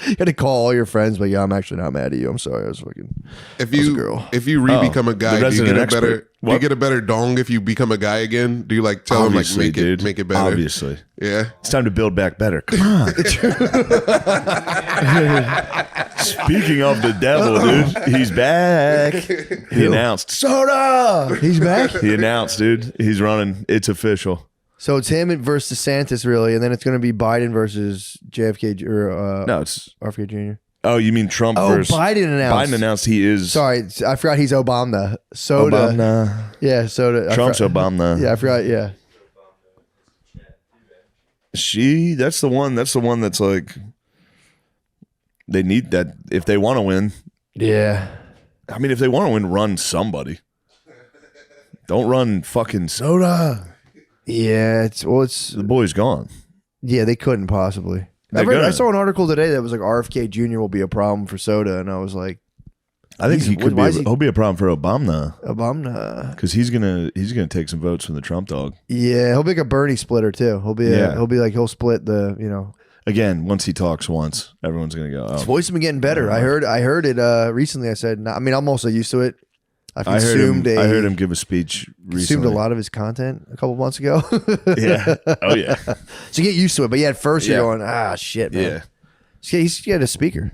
You had to call all your friends, but yeah, I'm actually not mad at you. I'm sorry. I was fucking. If I was a you girl. if you re-become a the guy, do you resident get a expert. better? Do you What? get a better dong if you become a guy again? Do you like tell Obviously, him like dude. make it better? Obviously. Yeah. It's time to build back better. Come on. Speaking of the devil, dude, he's back. He announced. Soda. He's back. He announced, dude. He's running. It's official. So it's him versus DeSantis, really, and then it's going to be Biden versus JFK or No, it's. RFK Jr. Oh, you mean Trump Oh, versus Biden announced. Biden announced he is. Sorry, I forgot he's Obama. Soda. Obama. Yeah, Soda. I Trump's forgot- Obama. Yeah, I forgot. Yeah. That's the one that's like. They need that if they want to win. Yeah. I mean, if they want to win, run somebody. Don't run fucking Soda. Yeah, The boy's gone. yeah, they couldn't possibly. They're I gonna. saw an article today that was like RFK Jr. will be a problem for Soda, and I was like, I think He's- he could be. why is he- He'll be a problem for Obama Obama. because he's gonna take some votes from the Trump dog. Yeah, he'll be like a Bernie splitter too. Yeah. He'll split the Again, once he talks once, everyone's gonna go. His Oh, voice has been getting better. I heard it recently. I said, I mean, I'm also used to it. I've I consumed I heard him give a speech consumed recently. a lot of his content a couple months ago. Yeah. Oh yeah. So you get used to it, but yeah, at first Yeah. you're going, shit, man. Yeah. He's got a speaker.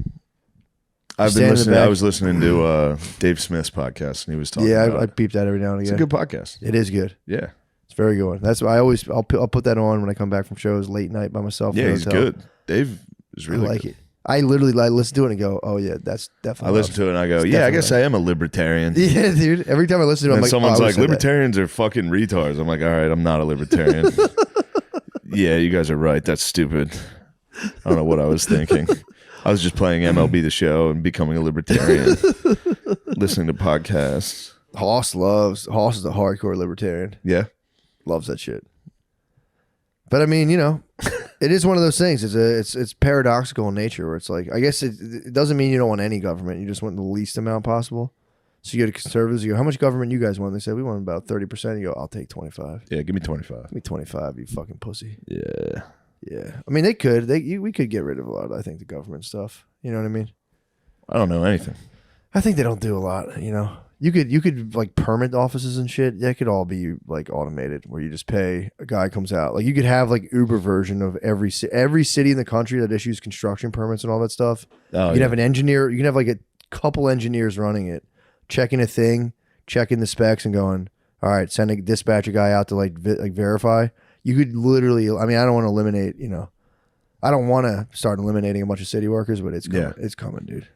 I've Stand in been the listening. back. I was listening to Dave Smith's podcast, and he was talking. Yeah, about I it. peep that every now and It's a again. good podcast. It is good. Yeah. It's very good one. That's why I'll put that on when I come back from shows late night by myself. in Yeah, the he's hotel. good. Dave is really I like good. it. I literally listen to it and go, oh yeah, that's definitely. I listen to it and I go, It's yeah, I definitely guess I am a libertarian. Yeah, dude. Every time I listen to it, I'm And like, someone's I like, would've said that. libertarians are fucking retards. I'm like, all right, I'm not a libertarian. Yeah, you guys are right. That's stupid. I don't know what I was thinking. I was just playing MLB The Show and becoming a libertarian, listening to podcasts. Hoss is a hardcore libertarian. Yeah. Loves that shit. But I mean, it is one of those things. It's paradoxical in nature where it's like, I guess it doesn't mean you don't want any government. You just want the least amount possible. So you go to conservatives, you go, how much government you guys want? They say, we want about 30%. You go, I'll take 25. Yeah, give me 25. Give me 25, you fucking pussy. Yeah. Yeah. I mean, they could. We could get rid of a lot, I think, the government stuff. You know what I mean? I don't know anything. I think they don't do a lot, You could like permit offices and shit. That could all be like automated, where you just pay a guy comes out. Like you could have like Uber version of every city in the country that issues construction permits and all that stuff. Oh, You can have an engineer. You can have like a couple engineers running it, checking a thing, checking the specs, and going, all right, send a dispatcher guy out to like verify. You could literally. I mean, I don't want to eliminate. I don't want to start eliminating a bunch of city workers, but it's coming. Yeah. It's coming, dude.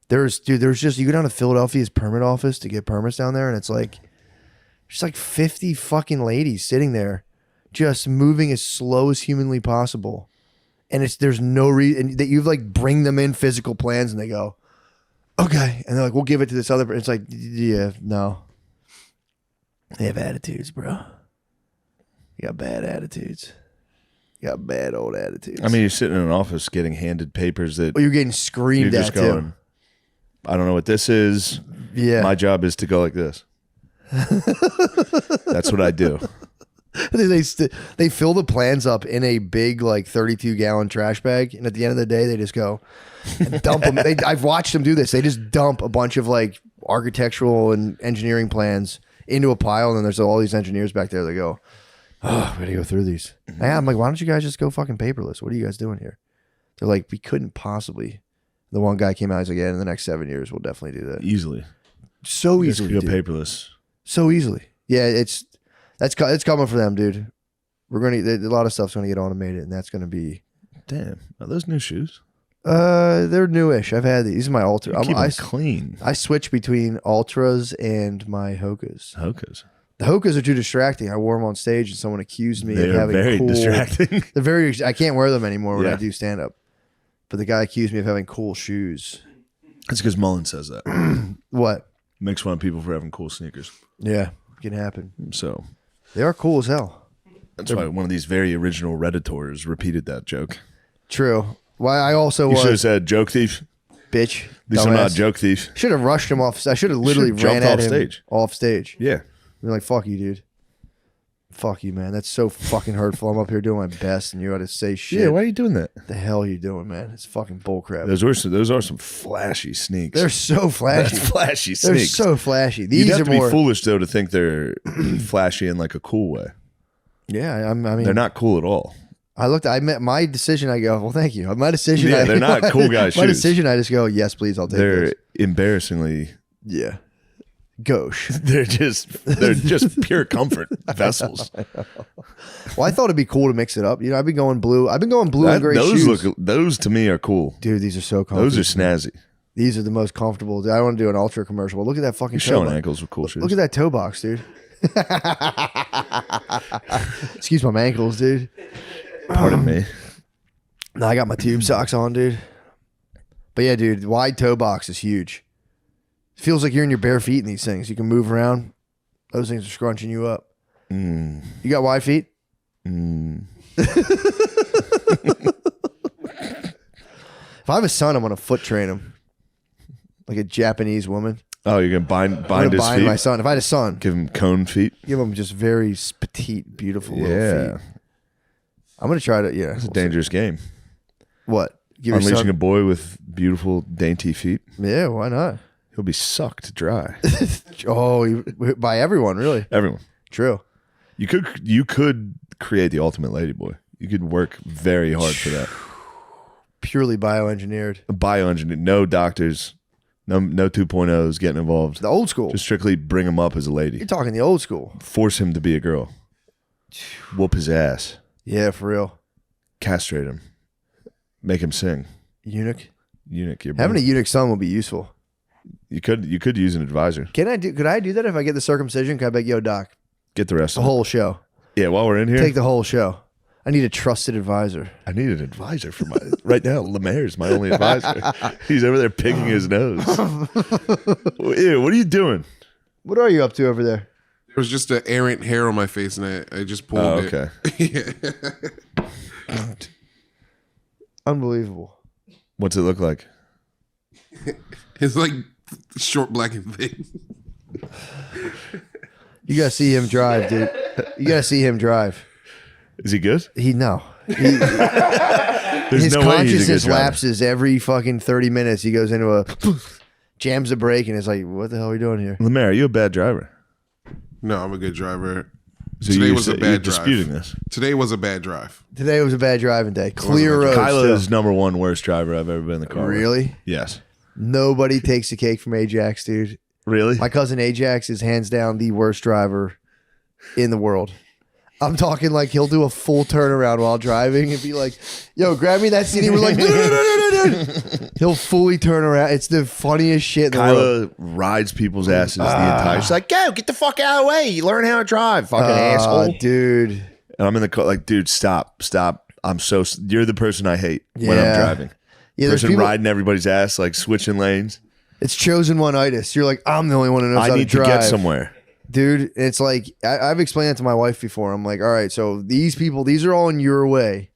There's just, you go down to Philadelphia's permit office to get permits down there, and it's like, there's like 50 fucking ladies sitting there just moving as slow as humanly possible. And there's no reason that you like bring them in physical plans and they go, okay. And they're like, we'll give it to this other. It's like, yeah, no. They have attitudes, bro. You got bad attitudes. You got bad old attitudes. I mean, you're sitting in an office getting handed papers that oh, you're getting screamed you're at just too. going, I don't know what this is. Yeah. My job is to go like this. That's what I do. They fill the plans up in a big like 32-gallon trash bag, and at the end of the day, they just go and dump them. I've watched them do this. They just dump a bunch of like architectural and engineering plans into a pile, and then there's all these engineers back there that go, "Oh, we gotta go through these." And I'm like, "Why don't you guys just go fucking paperless? What are you guys doing here?" They're like, "We couldn't possibly." And The one guy came out. He's like, yeah, in the next 7 years, we'll definitely do that. Easily. So You guys easily, could go dude. paperless. So easily. Yeah, it's coming for them, dude. We're gonna a lot of stuff's gonna get automated, and that's gonna be. Damn. Are those new shoes? They're newish. I've had these. These are my Ultra. Keep them clean. I switch between Ultras and my Hokas. Hokas. The Hokas are too distracting. I wore them on stage, and someone accused me They're of having very cool. distracting. They're very. I can't wear them anymore when I Yeah. do stand up. But the guy accused me of having cool shoes. That's because Mullen says that. What? Makes fun of people for having cool sneakers. Yeah, it can happen. So They are cool as hell. that's why one of these very original Redditors repeated that joke. True. Why I also You should have was said joke thief. bitch. At least I'm not a dumbass. joke thief. Should have rushed him off. I should have literally Should've ran jumped at off him stage. off stage. Yeah. Be like, fuck you, dude. Fuck you, man. That's so fucking hurtful. I'm up here doing my best, and you got to say shit. Yeah, why are you doing that? The hell are you doing, man? It's fucking bullcrap. Those are some flashy sneaks. They're so flashy. That's flashy They're sneaks. so flashy. You'd These have are to be more. foolish though to think they're flashy in like a cool way. Yeah, I mean, They're not cool at all. I met my decision. I go, well, thank you. My decision. Yeah, they're not cool guy My shoes. decision. I just go, yes, please. I'll take They're this. embarrassingly. Yeah. Gauche. They're just pure comfort vessels. Well, I thought it'd be cool to mix it up. You know, I've been going blue and gray those shoes. those to me are cool. Dude, these are so comfortable. Those are snazzy. These are the most comfortable. Dude, I want to do an Ultra commercial. But look at that fucking You're toe showing box. ankles with cool shoes. Look at that toe box, dude. Excuse my ankles, dude. Pardon me. Now I got my tube socks on, dude. But yeah, dude, wide toe box is huge. Feels like you're in your bare feet in these things. You can move around. Those things are scrunching you up. You got wide feet? If I have a son, I'm gonna foot train him, like a Japanese woman. Oh, you're gonna I'm bind gonna his bind feet. my son. If I had a son, Give him cone feet. give him just very petite, beautiful little Yeah, feet. I'm gonna try to. Yeah, it's a dangerous game. What? Give your Unleashing son- a boy with beautiful, dainty feet. Yeah, why not? He'll be sucked dry. Oh, by everyone, really. Everyone. True. You could create the ultimate ladyboy. You could work very hard for that. Purely bioengineered. A bioengineer, no doctors, no 2.0s getting involved. The old school. Just strictly bring him up as a lady. You're talking the old school. Force him to be a girl. Whoop his ass. Yeah, for real. Castrate him. Make him sing. Eunuch. Eunuch. Having a eunuch son will be useful. You could use an advisor. Could I do that if I get the circumcision? Can I be like, yo, doc, Get the rest the of it. whole show? Yeah, while we're in here, Take the whole show. I need a trusted advisor. I need an advisor for my right now. Lemaire's my only advisor. He's over there picking his nose. Ew, what are you doing? What are you up to over there? There was just an errant hair on my face, and I just pulled Oh, it. okay. Yeah. Unbelievable. What's it look like? It's like short, black, and thin. You gotta see him drive, dude. You gotta see him drive. Is he good? He no. There's His no way he's a good consciousness driver. lapses every fucking 30 minutes. He goes into a jams the brake and is like, "What the hell are we doing here?" Lemaire, are you a bad driver? No, I'm a good driver. So Today you're was a you're bad drive. disputing this. Today was a bad drive. Today was a bad driving day. Clear roads. Kyla too. is number one worst driver I've ever been in the car. with. Really? Yes. Nobody takes the cake from Ajax, dude. Really? My cousin Ajax is hands down the worst driver in the world. I'm talking like he'll do a full turnaround while driving and be like, "Yo, grab me that CD." We're like, "No." He'll fully turn around. It's the funniest shit in the world. Kyla rides people's asses the entire. She's like, "Go, get the fuck out of the way. You learn how to drive, fucking asshole." Dude. And I'm in the car, like, dude, stop. You're the person I hate when I'm Yeah. driving. Yeah, there's Person people, riding everybody's ass, like switching lanes. it's chosen one-itis. You're like, I'm the only one who knows I how need to to drive. get somewhere. Dude, it's like, I've explained that to my wife before. I'm like, all right, so these people, these are all in your way.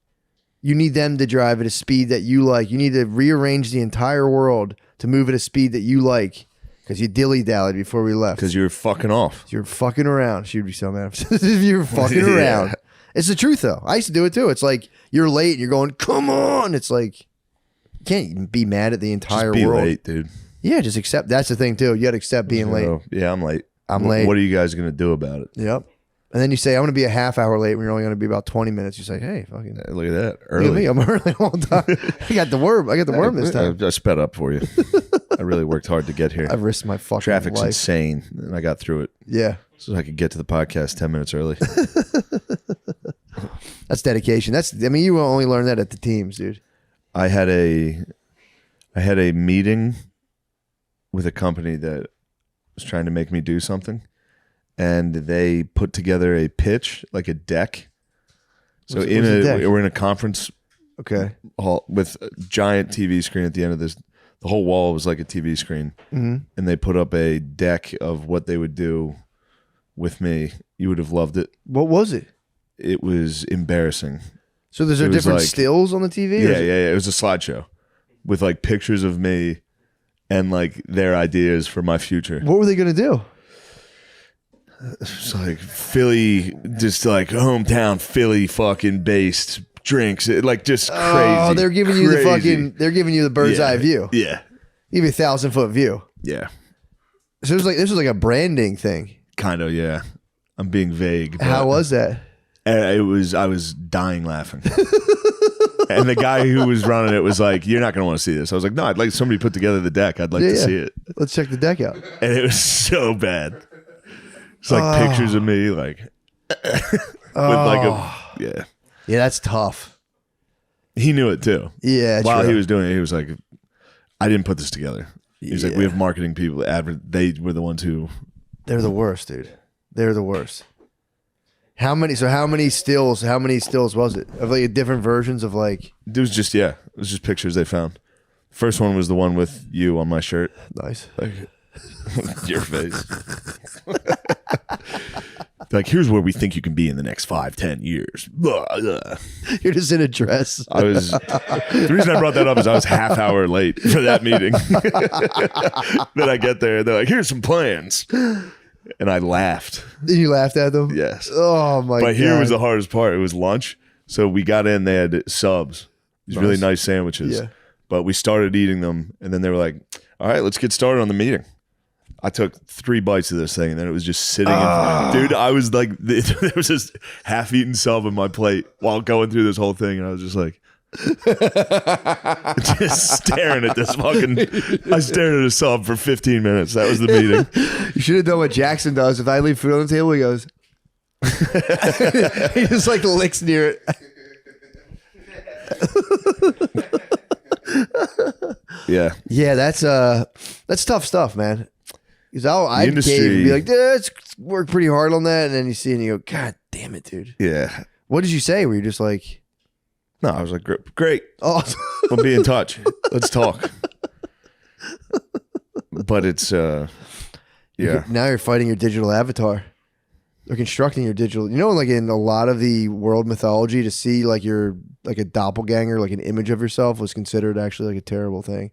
You need them to drive at a speed that you like. You need to rearrange the entire world to move at a speed that you like because you dilly-dallied before we left. Because you're fucking off. You're fucking around. She'd be so mad if you're fucking Yeah. around. It's the truth, though. I used to do it, too. It's like, you're late and you're going, come on. It's like, you can't be mad at the entire Just be world. late, dude. Yeah, just accept. That's the thing, too. You got to accept being late. So, yeah, I'm late. I'm late. What are you guys going to do about it? Yep. And then you say, I'm going to be a half hour late when you're only going to be about 20 minutes. You say, hey, fucking Look at that. look at Early. me. I'm early all the time. I got the worm. I got the worm this time. I sped up for you. I really worked hard to get here. I've risked my fucking Traffic's life. insane, and I got through it Yeah. so I could get to the podcast 10 minutes early. That's dedication. I mean, you will only learn that at the teams, dude. I had a meeting with a company that was trying to make me do something, and they put together a pitch, like a deck. So What's a deck? we're in a conference Okay. hall with a giant TV screen at the end of this. The whole wall was like a TV screen, and they put up a deck of what they would do with me. You would have loved it. What was it? It was embarrassing. So there's It was different like- stills on the TV? or Yeah, is it- yeah. It was a slideshow with like pictures of me and like their ideas for my future. What were they going to do? It's like Philly, just like hometown Philly fucking based drinks. Like just crazy. Oh, they're giving you the crazy. they're giving you the bird's Yeah, eye view. Yeah. Give you a 1,000-foot view. Yeah. So this was like a branding thing. Kind of, yeah. I'm being vague. But How was that? I was dying laughing. And the guy who was running it was like, "You're not going to want to see this." I was like, "No, I'd like somebody put together the deck. I'd like to see it." Let's check the deck out. And it was so bad. It's like pictures of me, like with like a yeah. Yeah, that's tough. He knew it too. Yeah, While true. he was doing it, he was like, "I didn't put this together." He's like, "We have marketing people. They were the ones who." They're the worst, dude. They're the worst. How many stills was it? Of like different versions of like It was just it was just pictures they found. First one was the one with you on my shirt, nice. like your face. Like, here's where we think you can be in the next 5-10 years. You're just in a dress. I was the reason I brought that up is I was half hour late for that meeting. Then I get there, they're like, "Here's some plans," and I laughed. Did you laughed at them? Yes. Oh my god. But here was the hardest part. It was lunch. So we got in, they had subs, these really nice sandwiches. Yeah. But we started eating them, and then they were like, "All right, let's get started on the meeting." I took 3 bites of this thing, and then it was just sitting dude, I was like, there was this half-eaten sub on my plate while going through this whole thing, and I was just like, just staring at this fucking, I stared at a sub for 15 minutes. That was the meeting. You should have done what Jackson does. If I leave food on the table, he goes. He just like licks near it. Yeah. Yeah, that's tough stuff, man. Because I'd industry- cave and be like, let's work pretty hard on that, and then you see it and you go, God damn it, dude. Yeah. What did you say? Were you just like, No, I was like, great. oh, We'll be in touch. Let's talk. But it's, yeah. now you're fighting your digital avatar. They're constructing your digital. You know, like in a lot of the world mythology, to see like your like a doppelganger, like an image of yourself, was considered actually like a terrible thing.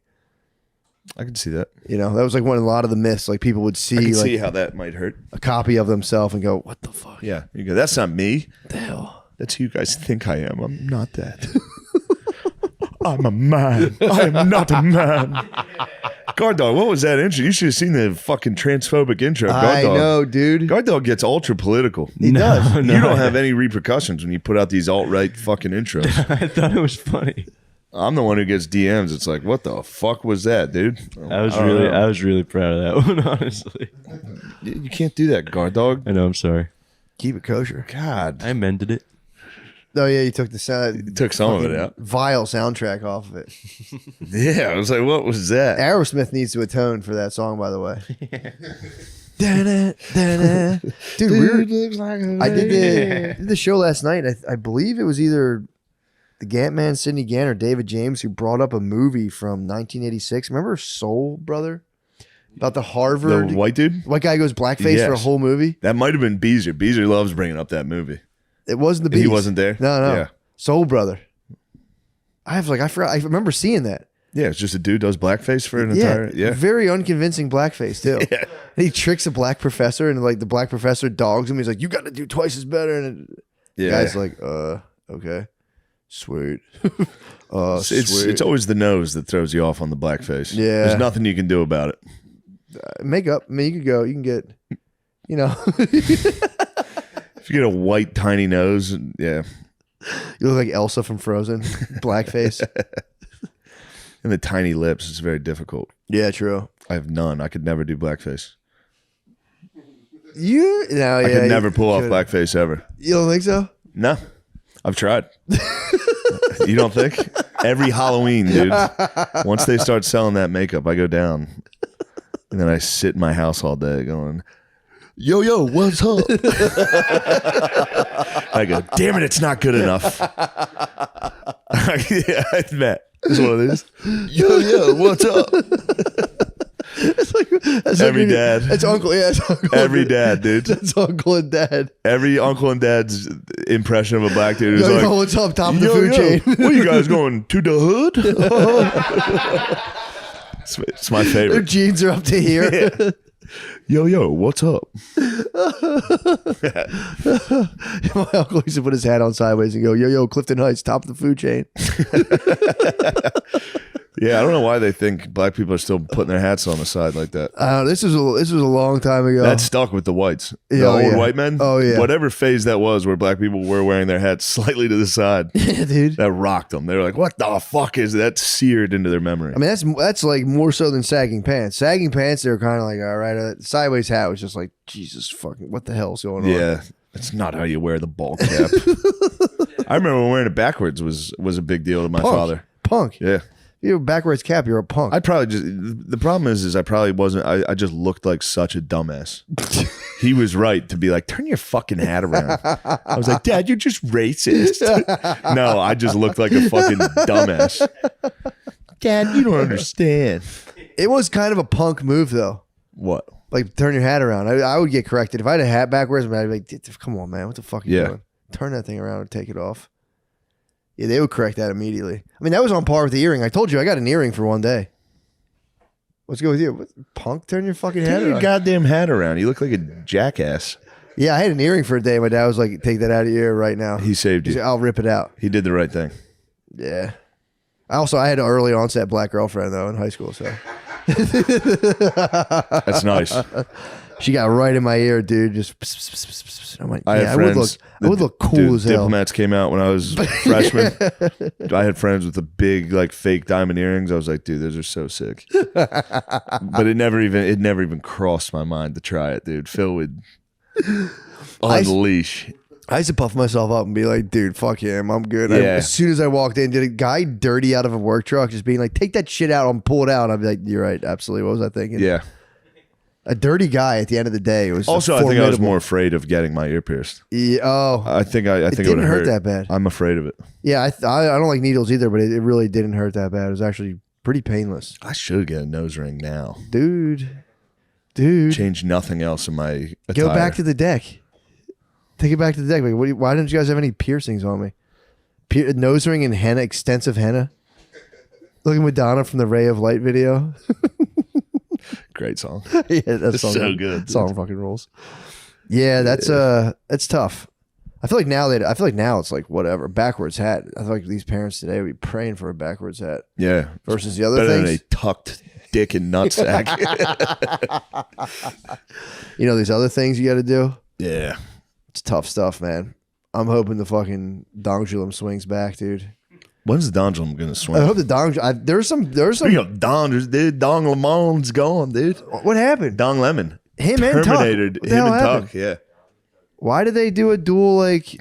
I can see that. You know, that was like a lot of the myths. Like people would I see can like see how that might hurt. a copy of themselves and go, "What the fuck? Yeah. You go, that's not me. What the hell?" That's who you guys think I am. I'm not that. I'm a man. I am not a man. Guard Dog, what was that intro? You should have seen the fucking transphobic intro. Guard I Dog. know, dude. Guard Dog gets ultra political. He does. You don't have any repercussions when you put out these alt-right fucking intros. I thought it was funny. I'm the one who gets DMs. It's like, what the fuck was that, dude? I was don't know. really proud of that one, honestly. You can't do that, Guard Dog. I know, I'm sorry. Keep it kosher. God. I amended it. Oh yeah, you took the sound. You took some of it out. Vile soundtrack off of it. Yeah, I was like, what was that? Aerosmith needs to atone for that song, by the way. Da-da, da-da. Dude, looks like a I did the show last night. I believe it was either the Gant Man, Sidney Gant, or David James who brought up a movie from 1986. Remember Soul Brother? About the Harvard The white dude? white guy goes blackface for a Yes. whole movie. That might have been Beezer. Beezer loves bringing up that movie. It wasn't the Beast. He wasn't there? No. Yeah. Soul Brother. I forgot. I remember seeing that. Yeah, it's just a dude does blackface for an entire. Yeah. Very unconvincing blackface too. Yeah. And he tricks a black professor, and like the black professor dogs him. He's like, "You got to do twice as better." And the Yeah. guy's like, okay, sweet." It's always the nose that throws you off on the blackface. Yeah. There's nothing you can do about it. Makeup. I mean, you can get, you know, If you get a white tiny nose, yeah, You look like Elsa from Frozen, blackface. and the tiny lips, it's very difficult. Yeah, true. I have none. I could never do blackface. I I could never pull off blackface ever. You don't think so? No, I've tried. You don't think? Every Halloween, dude. Once they start selling that makeup, I go down, and then I sit in my house all day going, "Yo, yo, what's up?" I go, "Damn it, it's not good enough." Yeah, I bet. That's what it is. Yo, yo, what's up? That's Every dad. That's uncle. Yeah, that's uncle. Every dad, dude. That's uncle and dad. Every uncle and dad's impression of a black dude is Yo, like, yo, what's up? Top of the yo, food yo, chain. what are you guys going to the hood? It's my Their favorite. jeans are up to here. Yeah. Yo, yo, what's up? My uncle used to put his hat on sideways and go, yo, yo, Clifton Heights, top of the food chain. Yeah, I don't know why they think black people are still putting their hats on the side like that. This was a long time ago. That stuck with the whites. The Yeah, oh, old yeah. white men. Oh, yeah. Whatever phase that was where black people were wearing their hats slightly to the side. Yeah, dude. That rocked them. They were like, what the fuck is that? Seared into their memory. I mean, that's like more so than sagging pants. Sagging pants, they were kind of like, all right. Sideways hat was just like, Jesus fucking, what the hell's going on? Yeah. That's not how you wear the ball cap. I remember wearing it backwards was a big deal to my father. Punk. Yeah. You have a backwards cap, you're a punk. I'd probably just, the problem is I probably wasn't, I just looked like such a dumbass. He was right to be like, turn your fucking hat around. I was like, Dad, you're just racist. No, I just looked like a fucking dumbass. Dad, you don't understand. It was kind of a punk move, though. What? Like, turn your hat around. I would get corrected. If I had a hat backwards, I'd be like, come on, man. What the fuck are you doing? Turn that thing around and take it off. Yeah, they would correct that immediately. I mean, that was on par with the earring. I told you I got an earring for one day. What's good with you? What, punk, turn your fucking hat Turn your around. goddamn hat around. You look like a jackass. Yeah, I had an earring for a day. My dad was like, take that out of your ear right now. He saved He you. said, I'll rip it out. He did the right thing. Yeah. I had an early onset black girlfriend, though, in high school. So That's nice. she got right in my ear, dude. Just I'm like, I had I friends. would look cool Dude, as hell. Diplomats came out when I was a freshman. I had friends with the big, like, fake diamond earrings. I was like, dude, those are so sick. But it never even crossed my mind to try it, dude. Phil would unleash. I used to puff myself up and be like, dude, fuck him. I'm good. Yeah. As soon as I walked in, did a guy dirty out of a work truck just being like, take that shit out and pull it out. I'd be like, you're right. Absolutely. What was I thinking? Yeah. A dirty guy at the end of the day. It was Also, I think I was more afraid of getting my ear pierced. Yeah, I think it didn't would hurt that bad. I'm afraid of it. Yeah, I don't like needles either, but it really didn't hurt that bad. It was actually pretty painless. I should get a nose ring now. Dude. Change nothing else in my attire. Go back to the deck. Take it back to the deck. Like, why didn't you guys have any piercings on me? Nose ring and henna, extensive henna. Look at Madonna from the Ray of Light video. Great song. Yeah, that It's song, so good. Song fucking rules. Yeah, that's tough. I feel like now it's like whatever backwards hat. I feel like these parents today would be praying for a backwards hat. Yeah. Versus the other Better than things. a tucked dick and nutsack. You know these other things you got to do. Yeah. It's tough stuff, man. I'm hoping the fucking dongulum swings back, dude. When's the Dongelum going to swing? I hope the there's some. Speaking of Dongers, dude, Dong Lemon's gone, dude. What happened? Dong Lemon. Him and Tuck. Terminated What the him hell and happened? Tuck, yeah. Why did they do a dual like?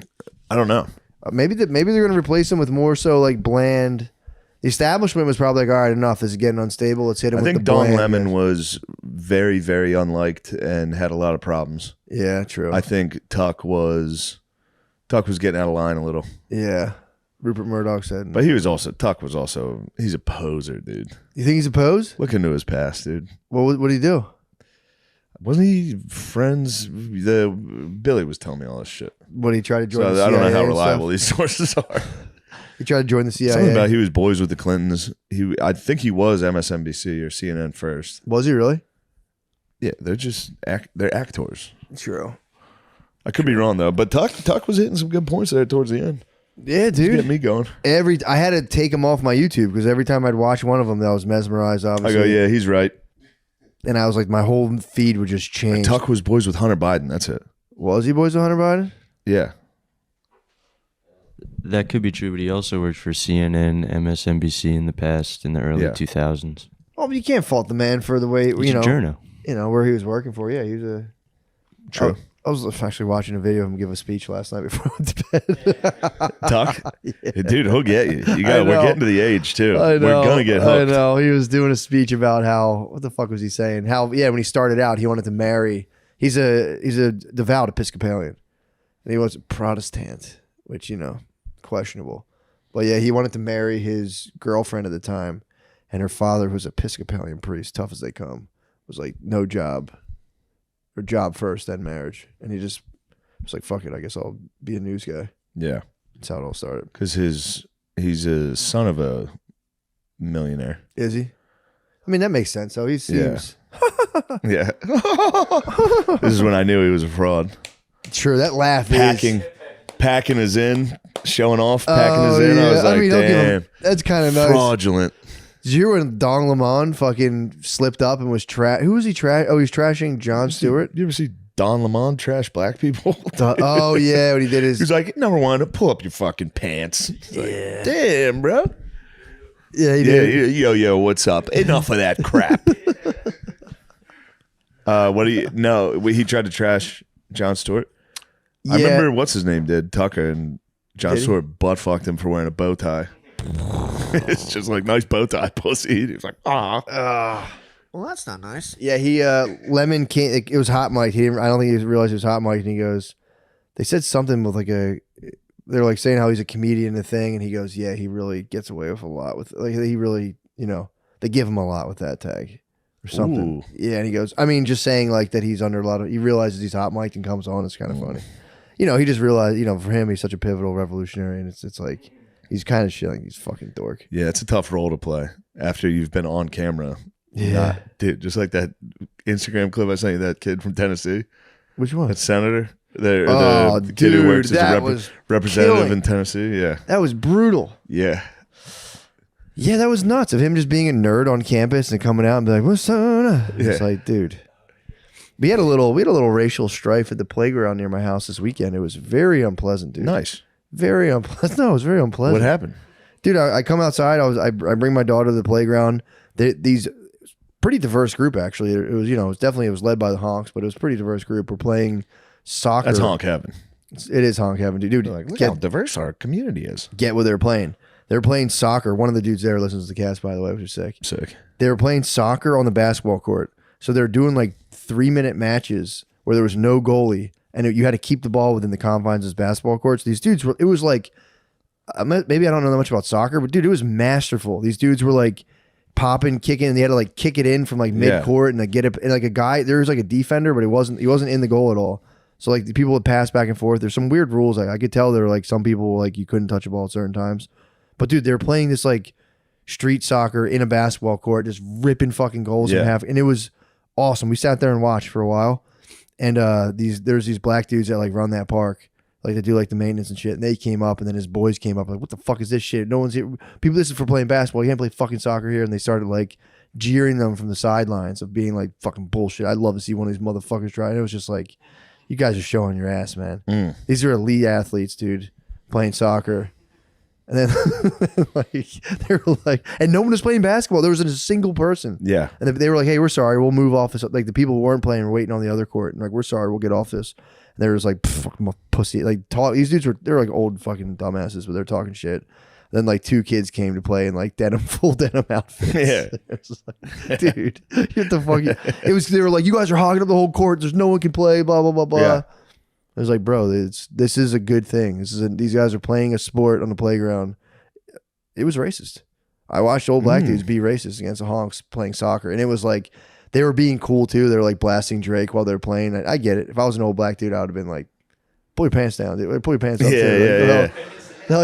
I don't know. Maybe they're going to replace him with more so like bland. The establishment was probably like, all right, enough. This is getting unstable. Let's hit him I with think the Dong bland. Lemon was very, very unliked and had a lot of problems. Yeah, true. I think Tuck was getting out of line a little. Yeah. Rupert Murdoch said. But Tuck was also, he's a poser, dude. You think he's a pose? Look into his past, dude. What did he do? Wasn't he friends? Billy was telling me all this shit. What did he try to join So the I don't know CIA how and reliable stuff? these sources are. He tried to join the CIA. Something about he was boys with the Clintons. I think he was MSNBC or CNN first. Was he really? Yeah, they're actors. True. I could be wrong though, but Tuck was hitting some good points there towards the end. Yeah, Get dude. me going. I had to take him off my YouTube because every time I'd watch one of them, I was mesmerized. I Obviously, go, yeah, he's right. and I was like, my whole feed would just change. Tuck was boys with Hunter Biden. That's it. Was he boys with Hunter Biden? Yeah. That could be true, but he also worked for CNN, MSNBC in the past, in the early Yeah. 2000s. Well, you can't fault the man for the way He's a journo. where he was working for. Yeah, he was a. True. I was actually watching a video of him give a speech last night before I went to bed. Tuck? Dude, he'll get you. I We're know. getting to the age, too. I know, We're going to get I hooked. know. He was doing a speech about how, what the fuck was he saying? How, yeah, when he started out, he wanted to marry. He's a devout Episcopalian. And he was a Protestant, which, questionable. But yeah, he wanted to marry his girlfriend at the time. And her father was Episcopalian priest, tough as they come. Was like, no job. Or job first, then marriage. And he just was like, fuck it, I guess I'll be a news guy. Yeah. That's how it all started. Because he's a son of a millionaire. Is he? I mean, that makes sense, though. He seems... Yeah. This is when I knew he was a fraud. Sure, that laugh is... Packing his in, showing off, packing his in. I was like, don't give damn. him, that's kind of nice. Fraudulent. Did you hear when Don Lemon fucking slipped up and was who was he trash? Oh, he's trashing Jon Stewart. You ever see Don Lemon trash black people? Oh yeah, when he did his. He's like, number one, pull up your fucking pants. It's like, damn, bro. Yeah, he Yeah, did. yo, what's up? Enough of that crap. What do you? No, he tried to trash Jon Stewart. Yeah. I remember what's his name did Tucker and Jon Did he? Stewart butt fucked him for wearing a bow tie. It's just like nice bow tie, pussy. He was like, ah. Well, that's not nice. Yeah, he Lemon came. It was hot mic. I don't think he realized it was hot mic. And he goes, they said something with like a. They're like saying how he's a comedian and a thing, and he goes, yeah, he really gets away with a lot with like he really they give him a lot with that tag or something. Ooh. Yeah, and he goes, I mean, just saying like that he's under a lot of. He realizes he's hot mic'd and comes on. It's kind of funny. He just realized, for him, he's such a pivotal revolutionary, and it's like he's kind of shit like he's fucking dork. Yeah, it's a tough role to play after you've been on camera. Yeah. Dude, just like that Instagram clip I sent you, that kid from Tennessee, Which one? that senator. The kid dude, who works as that a was representative killing. in Tennessee. Yeah. That was brutal. Yeah. Yeah, that was nuts of him just being a nerd on campus and coming out and be like, "What's up?" It's Yeah. like, dude. We had a little racial strife at the playground near my house this weekend. It was very unpleasant, dude. Nice. Very unpleasant. No, it was very unpleasant. What happened? Dude, I come outside. I bring my daughter to the playground. These pretty diverse group actually. It was it was led by the honks, but it was a pretty diverse group. We're playing soccer. That's honk heaven. It is honk heaven, dude. They're like, look how diverse our community is. Get what they're playing. They're playing soccer. One of the dudes there listens to the cast, by the way, which is sick. Sick. They were playing soccer on the basketball court. So they're doing like 3-minute matches where there was no goalie and you had to keep the ball within the confines of basketball courts. These dudes were, it was like, maybe I don't know that much about soccer, but dude, it was masterful. These dudes were like popping, kicking, and they had to like kick it in from like mid court and like get it. And like a guy, there was like a defender, but he wasn't in the goal at all. So like the people would pass back and forth. There's some weird rules. I could tell there were like some people like you couldn't touch a ball at certain times. But dude, they were playing this like street soccer in a basketball court, just ripping fucking goals in half. And it was awesome. We sat there and watched for a while. And there's these black dudes that like run that park, like they do like the maintenance and shit. And they came up, and then his boys came up like, "What the fuck is this shit? No one's here. People, this is for playing basketball. You can't play fucking soccer here." And they started like jeering them from the sidelines of being like fucking bullshit. I'd love to see one of these motherfuckers try. And it was just like, you guys are showing your ass, man. These are elite athletes, dude, playing soccer. And then like they were like, and no one was playing basketball. There wasn't a single person. Yeah. And they were like, "Hey, we're sorry. We'll move off this." Like the people who weren't playing were waiting on the other court. And like, "We're sorry. We'll get off this." And they were just like, "Fucking pussy." Like these dudes they're like old fucking dumbasses, but they're talking shit. Then like 2 kids came to play in like full denim outfits. Yeah. It was like, dude, what the fuck? They were like, "You guys are hogging up the whole court. There's no one can play. Blah blah blah blah." Yeah. I was like, "Bro, this is a good thing. These guys are playing a sport on the playground." It was racist. I watched old black dudes be racist against the honks playing soccer, and it was like they were being cool too. They were like blasting Drake while they were playing. I get it. If I was an old black dude, I would have been like, "Pull your pants down, dude. Pull your pants up." Yeah. Hell,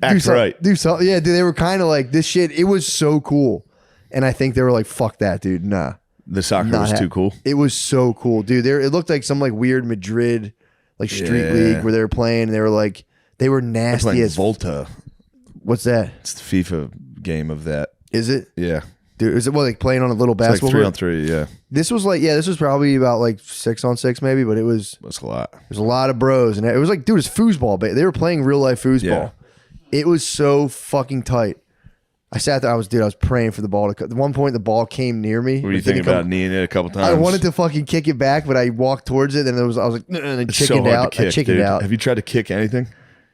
Act right. Do something. Yeah, dude. They were kind of like this shit. It was so cool, and I think they were like, "Fuck that, dude. Nah." The soccer was too cool. It was so cool, dude. It looked like some like weird Madrid like street league where they were playing. And they were like they were They're nasty playing as Volta. What's that? It's the FIFA game of that. Is it? Yeah. Dude, is it like playing on a little It's like basketball? 3-on-3. Yeah, This was this was probably about like 6-on-6 maybe, but that's a lot. there's a lot of bros, and it was like, dude, it's foosball. They were playing real life foosball. Yeah. It was so fucking tight. I sat there, I was praying for the ball to. At one point, the ball came near me. Were you thinking about kneeing it a couple times? I wanted to fucking kick it back, but I walked towards it, and I was like, and then It's so chickened hard out. to kick, I chickened dude. out. Have you tried to kick anything?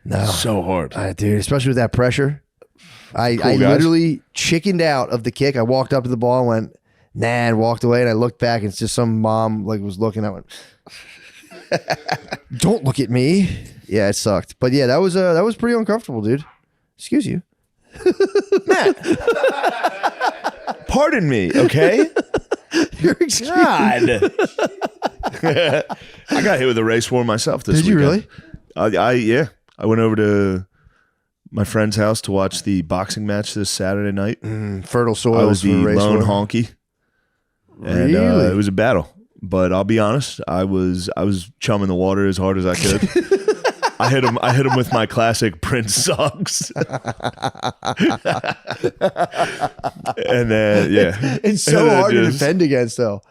No, So hard. dude, especially with that pressure. I Cool, guys. literally chickened out of the kick. I walked up to the ball and went, nah, and walked away. And I looked back, and it's just some mom like was looking. I went, don't look at me. Yeah, it sucked. But yeah, that was pretty uncomfortable, dude. Excuse you. Pardon me, okay? You're excused. God. I got hit with a race war myself this Did you weekend. really? Yeah. I went over to my friend's house to watch the boxing match this Saturday night. Fertile soil. I was the for a race lone war. honky. And Really? it was a battle. But I'll be honest, I was chumming the water as hard as I could. I hit him with my classic Prince songs. And then It's so hard to defend against though,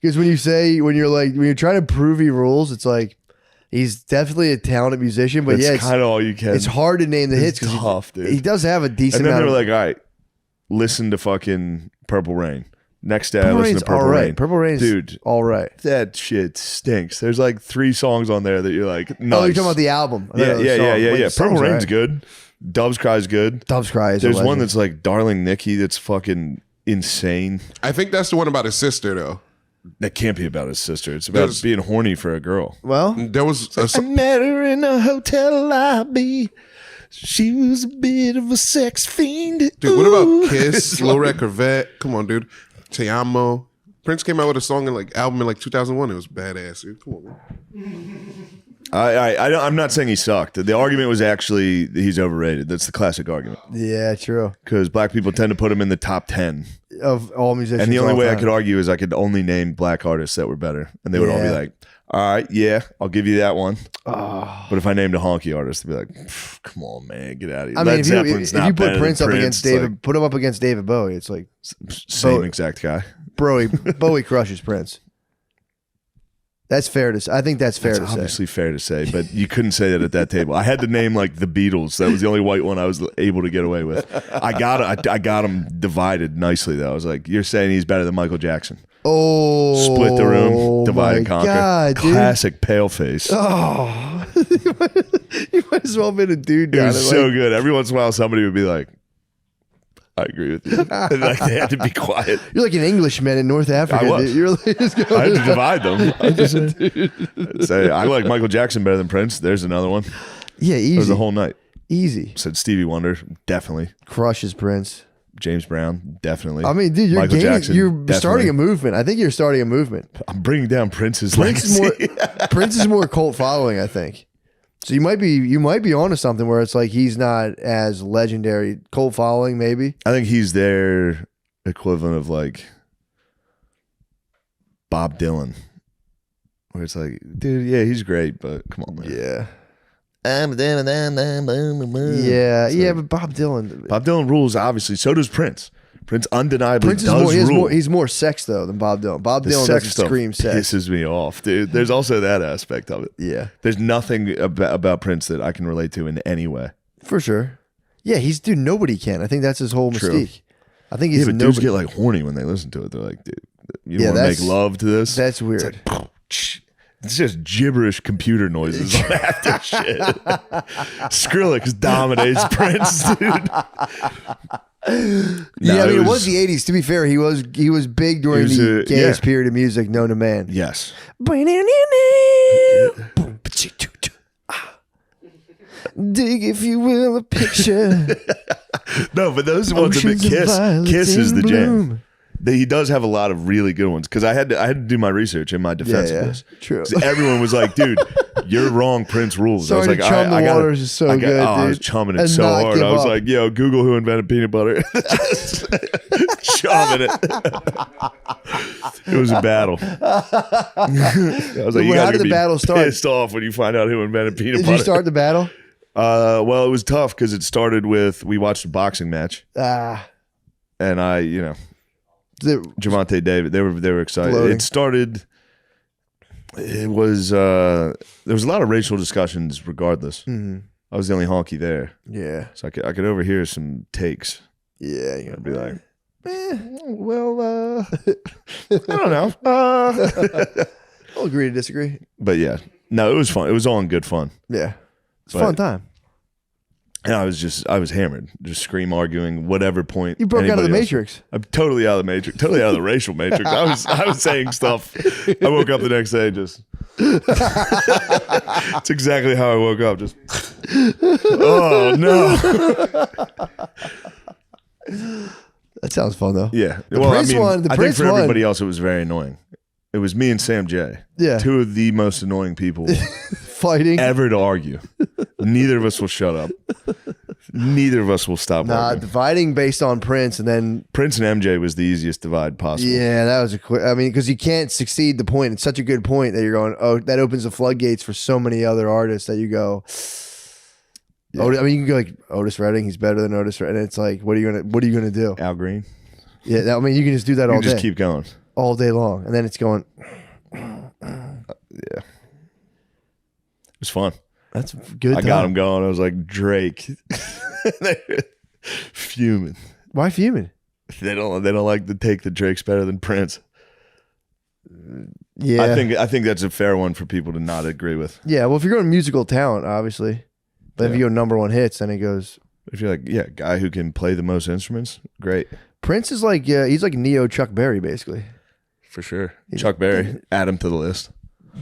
because when you're trying to prove he rules, it's like he's definitely a talented musician, but That's it's kind of all you can. it's hard to name the hits because tough, dude. he does have a decent And then amount. they were Of, like, all right, listen to fucking Purple Rain. Next day, I Purple listened Rain's to Purple all right. Rain. Purple Rain's Dude, all right. that shit stinks. There's like 3 songs on there that you're like, nice. Oh, you're talking about the album? I thought Yeah, it was yeah, the yeah, song. yeah, Wait, yeah. the song's Purple Rain's alright. good. Dove's Cry's good. Dove's Cry is. There's a one legend. that's like Darling Nikki that's fucking insane. I think that's the one about his sister though. That can't be about his sister. It's about There's- being horny for a girl. well, There was a, I met her in a hotel lobby. She was a bit of a sex fiend. dude. What about Kiss, Lil Red Corvette? Come on, dude. Te Amo. Prince came out with a song in album in 2001. It was badass, dude. Come on, man. I'm not saying he sucked. The argument was actually he's overrated. That's the classic argument yeah, true. because black people tend to put him in the top 10. Of all musicians, And the only all way I time. could argue is I could only name black artists that were better. And they would all be Yeah. like, all right, yeah, I'll give you that one. Oh. But if I named a honky artist, they'd be like, come on, man, get out of here. I mean, Led if Zeppelin's you not put better than Prince up against It's David, put him up against David Bowie, it's like like, same Bowie. exact guy. Bowie crushes Prince. That's fair to say. I think that's fair It's to say. obviously fair to say, but you couldn't say that at that table. I had to name like the Beatles. That was the only white one I was able to get away with. I got him divided nicely though. I was like, you're saying he's better than Michael Jackson. Oh, Split the room, divide my and conquer. God, dude. Classic pale face. Oh, you might as well have been a dude It down was so good. Every once in a while, somebody would be like, I agree with you. And like they had to be quiet. You're like an Englishman in North Africa. I was. Dude. You're like, just going, I had to divide them. I'd say I like Michael Jackson better than Prince. There's another one. yeah, It was easy. the whole night. Easy. Said Stevie Wonder, definitely. Crushes Prince. James Brown, definitely. I mean, dude, you're Michael gaining, Jackson, you're definitely. starting a movement. I think you're starting a movement. I'm bringing down Prince's Prince is legacy. more Prince is more cult following, I think. So you might be onto something where it's like he's not as legendary. Cult following, maybe. I think he's their equivalent of like Bob Dylan, where it's like, dude, yeah, he's great, but come on, man. Yeah. Yeah, Yeah, but Bob Dylan. Bob Dylan rules, obviously. So does Prince. Prince undeniably Prince is does more, rule. he's more sex though than Bob Dylan. Bob The Dylan sex doesn't stuff scream sex. pisses me off, dude. There's also that aspect of it. Yeah, There's nothing about Prince that I can relate to in any way. for sure. Yeah, dude. Nobody can. I think that's his whole True. mystique. I think Yeah, he's but dudes nobody. get like horny when they listen to it. They're like, dude, you Yeah, want to make that's- love to this? That's weird. It's just gibberish computer noises on half this shit. Skrillex dominates Prince, dude. Yeah, I mean, it was the '80s. To be fair, he was big during He was, the gayest yeah. period of music known to man. Yes. Dig, if you will, a picture. No, but those ones a bit Oceans of Kiss. violets Kiss is in the jam. bloom. He does have a lot of really good ones because I had to do my research in my defense Yeah, of yeah. this. True. 'Cause everyone was like, "Dude, you're wrong. Prince rules." I was Sorry like, to chum the I gotta- waters is so I got- good, I was dude. chumming it And so not hard. give I was up. like, "Yo, Google who invented peanut butter." Chumming it. It was a battle. I was like, "You How guys did the be battle start? pissed off when you find out who invented peanut Did butter." you start the battle? Well, it was tough because it started with we watched a boxing match. Ah, And Javante David. They were excited. Floating. It started. It was there was a lot of racial discussions. Regardless, I was the only honky there, Yeah. so I could overhear some takes. Yeah. You're I'd be like, well, I don't know. I'll agree to disagree. But yeah, no, it was fun. It was all in good fun. Yeah. It's a But- fun time. And I was hammered, just scream arguing, whatever point. You broke out of the anybody else- Matrix. I'm totally out of the Matrix, totally out of the racial Matrix. I was saying stuff. I woke up the next day just. It's exactly how I woke up. Just. Oh no. That sounds fun though. Yeah. The Prince one- the I Prince think for one- everybody else, it was very annoying. It was me and Sam J. Yeah. Two of the most annoying people Fighting. ever to argue. Neither of us will shut up. Neither of us will stop Nah, arguing. dividing based on Prince and then Prince and MJ was the easiest divide possible. yeah, that was a quick. I mean, because you can't succeed the point. It's such a good point that you're going. Oh, that opens the floodgates for so many other artists that you go. Yeah. I mean, you can go like Otis Redding. He's better than Otis Redding. And it's like, what are you gonna do? Al Green. Yeah, I mean, you can just do that You all can just day, keep going. all day long, and then it's going. Yeah. It was fun. That's a good. I time. got him going. I was like, Drake. Fuming. Why fuming? They don't like to take the Drake's better than Prince. Yeah, I think that's a fair one for people to not agree with. yeah. Well, if you're going musical talent, obviously, but if Yeah. you go number one hits, then it goes. If you're like, yeah, guy who can play the most instruments, great. Prince is like, he's like Neo Chuck Berry, basically. For sure. Chuck Berry, add him to the list.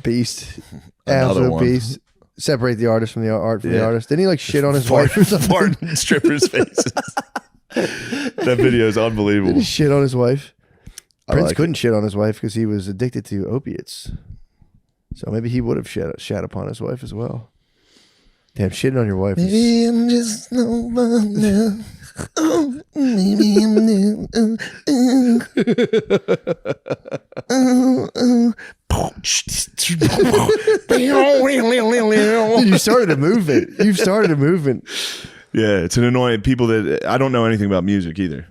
Beast, Another absolute one. beast. Separate the artist from the art from the Yeah. artist. Didn't he like shit on his Fart- wife or something? fart in strippers' faces. That video is Did unbelievable. he shit on his wife? I Prince like couldn't shit on his wife because he was addicted to opiates. So maybe he would have shat upon his wife as well. Damn, shitting on your wife. Is, I'm just nobody now. Oh, maybe I'm new. dude, you started a movement. You've started a movement. Yeah, it's an annoying people that I don't know anything about music either.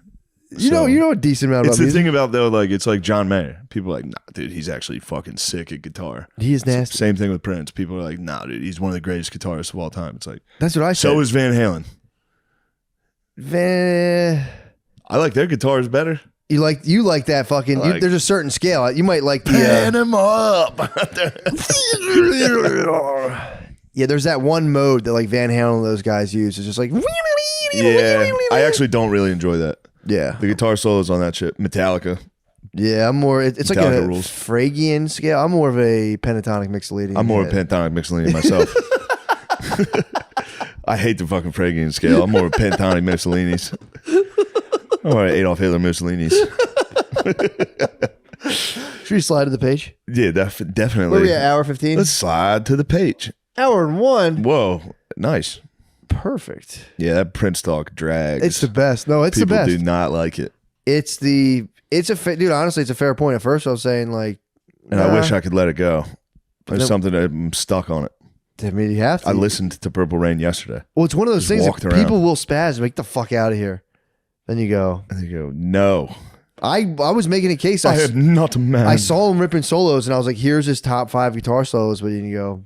You know a decent amount It's about the music. thing about though, like it's like John Mayer. People are like, nah, dude, he's actually fucking sick at guitar. He is nasty. Same thing with Prince. People are like, nah, dude, he's one of the greatest guitarists of all time. It's like, That's what I said. so is Van Halen. I like their guitars better. You like that fucking. Like- There's a certain scale. You might like Pan the. him up. Yeah, there's that one mode that like Van Halen and those guys use. It's just like. Yeah, I actually don't really enjoy that. Yeah, The guitar solos on that shit. Metallica. yeah. I'm more. It's like Metallica a rules. Phrygian scale. I'm more of a pentatonic mixolydian. I'm more of a pentatonic Mussolini myself. I hate the fucking Phrygian scale. I'm more of a pentatonic Mussolini's. I'm more of Adolf Hitler Mussolini's. Should we slide to the page? Yeah, definitely. Where are we at? Hour 15. Let's slide to the page. Hour and 1. Whoa, nice. Perfect. Yeah, that Prince talk drags. It's the best. No, it's People the best. do not like it, Dude, honestly, it's a fair point. At first, I was saying like, and I wish I could let it go. There's No. something that I'm stuck on it. I mean, you have to. I listened to Purple Rain yesterday, Well, it's one of those Just things that walked around. people will spaz. Like, get the fuck out of here. Then you go. and they go, "No, I was making a case. I am not a man." I saw him ripping solos, and I was like, "Here's his top 5 guitar solos." But then you go,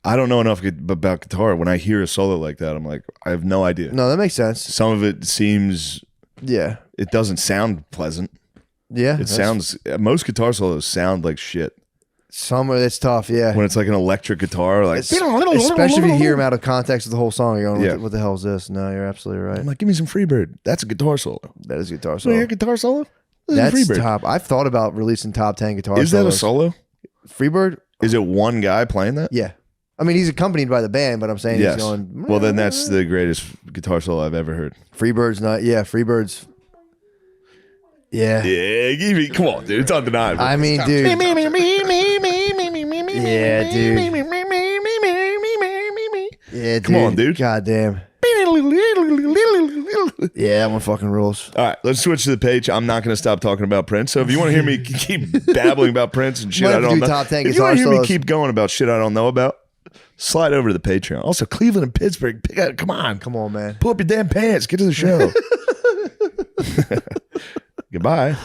I don't know enough about guitar. When I hear a solo like that, I'm like, I have no idea. "No, that makes sense." Some of it seems, Yeah, it doesn't sound pleasant. yeah. It sounds, most guitar solos sound like shit. some of it's tough. Yeah, When it's like an electric guitar, like, especially if you hear him out of context of the whole song. You're going, Yeah. what the hell is this? No, you're absolutely right. I'm like, give me some Freebird. That's a guitar solo. That is a guitar So you hear solo. a guitar solo? This is That's Freebird. top. I've thought about releasing top 10 guitar Is that a solos. solo? Freebird? Is it one guy playing that? Yeah. I mean, he's accompanied by the band, but I'm saying Yes. he's going. Well, then that's the greatest guitar solo I've ever heard. Freebird's not. Yeah, Freebird's. Yeah. Yeah, give me. Come on, dude. It's undeniable. I mean, dude. Yeah, dude. Yeah, dude. Come on, dude. Goddamn. Yeah, that one fucking rules. All right, let's switch to the page. I'm not going to stop talking about Prince. So if you want to hear me keep babbling about Prince and shit Might I have to don't do know, top 10 if you want to guitar hear me solos. keep going about shit I don't know about, slide over to the Patreon. Also, Cleveland and Pittsburgh. Come on, Come on, man. pull up your damn pants. Get to the show. Goodbye.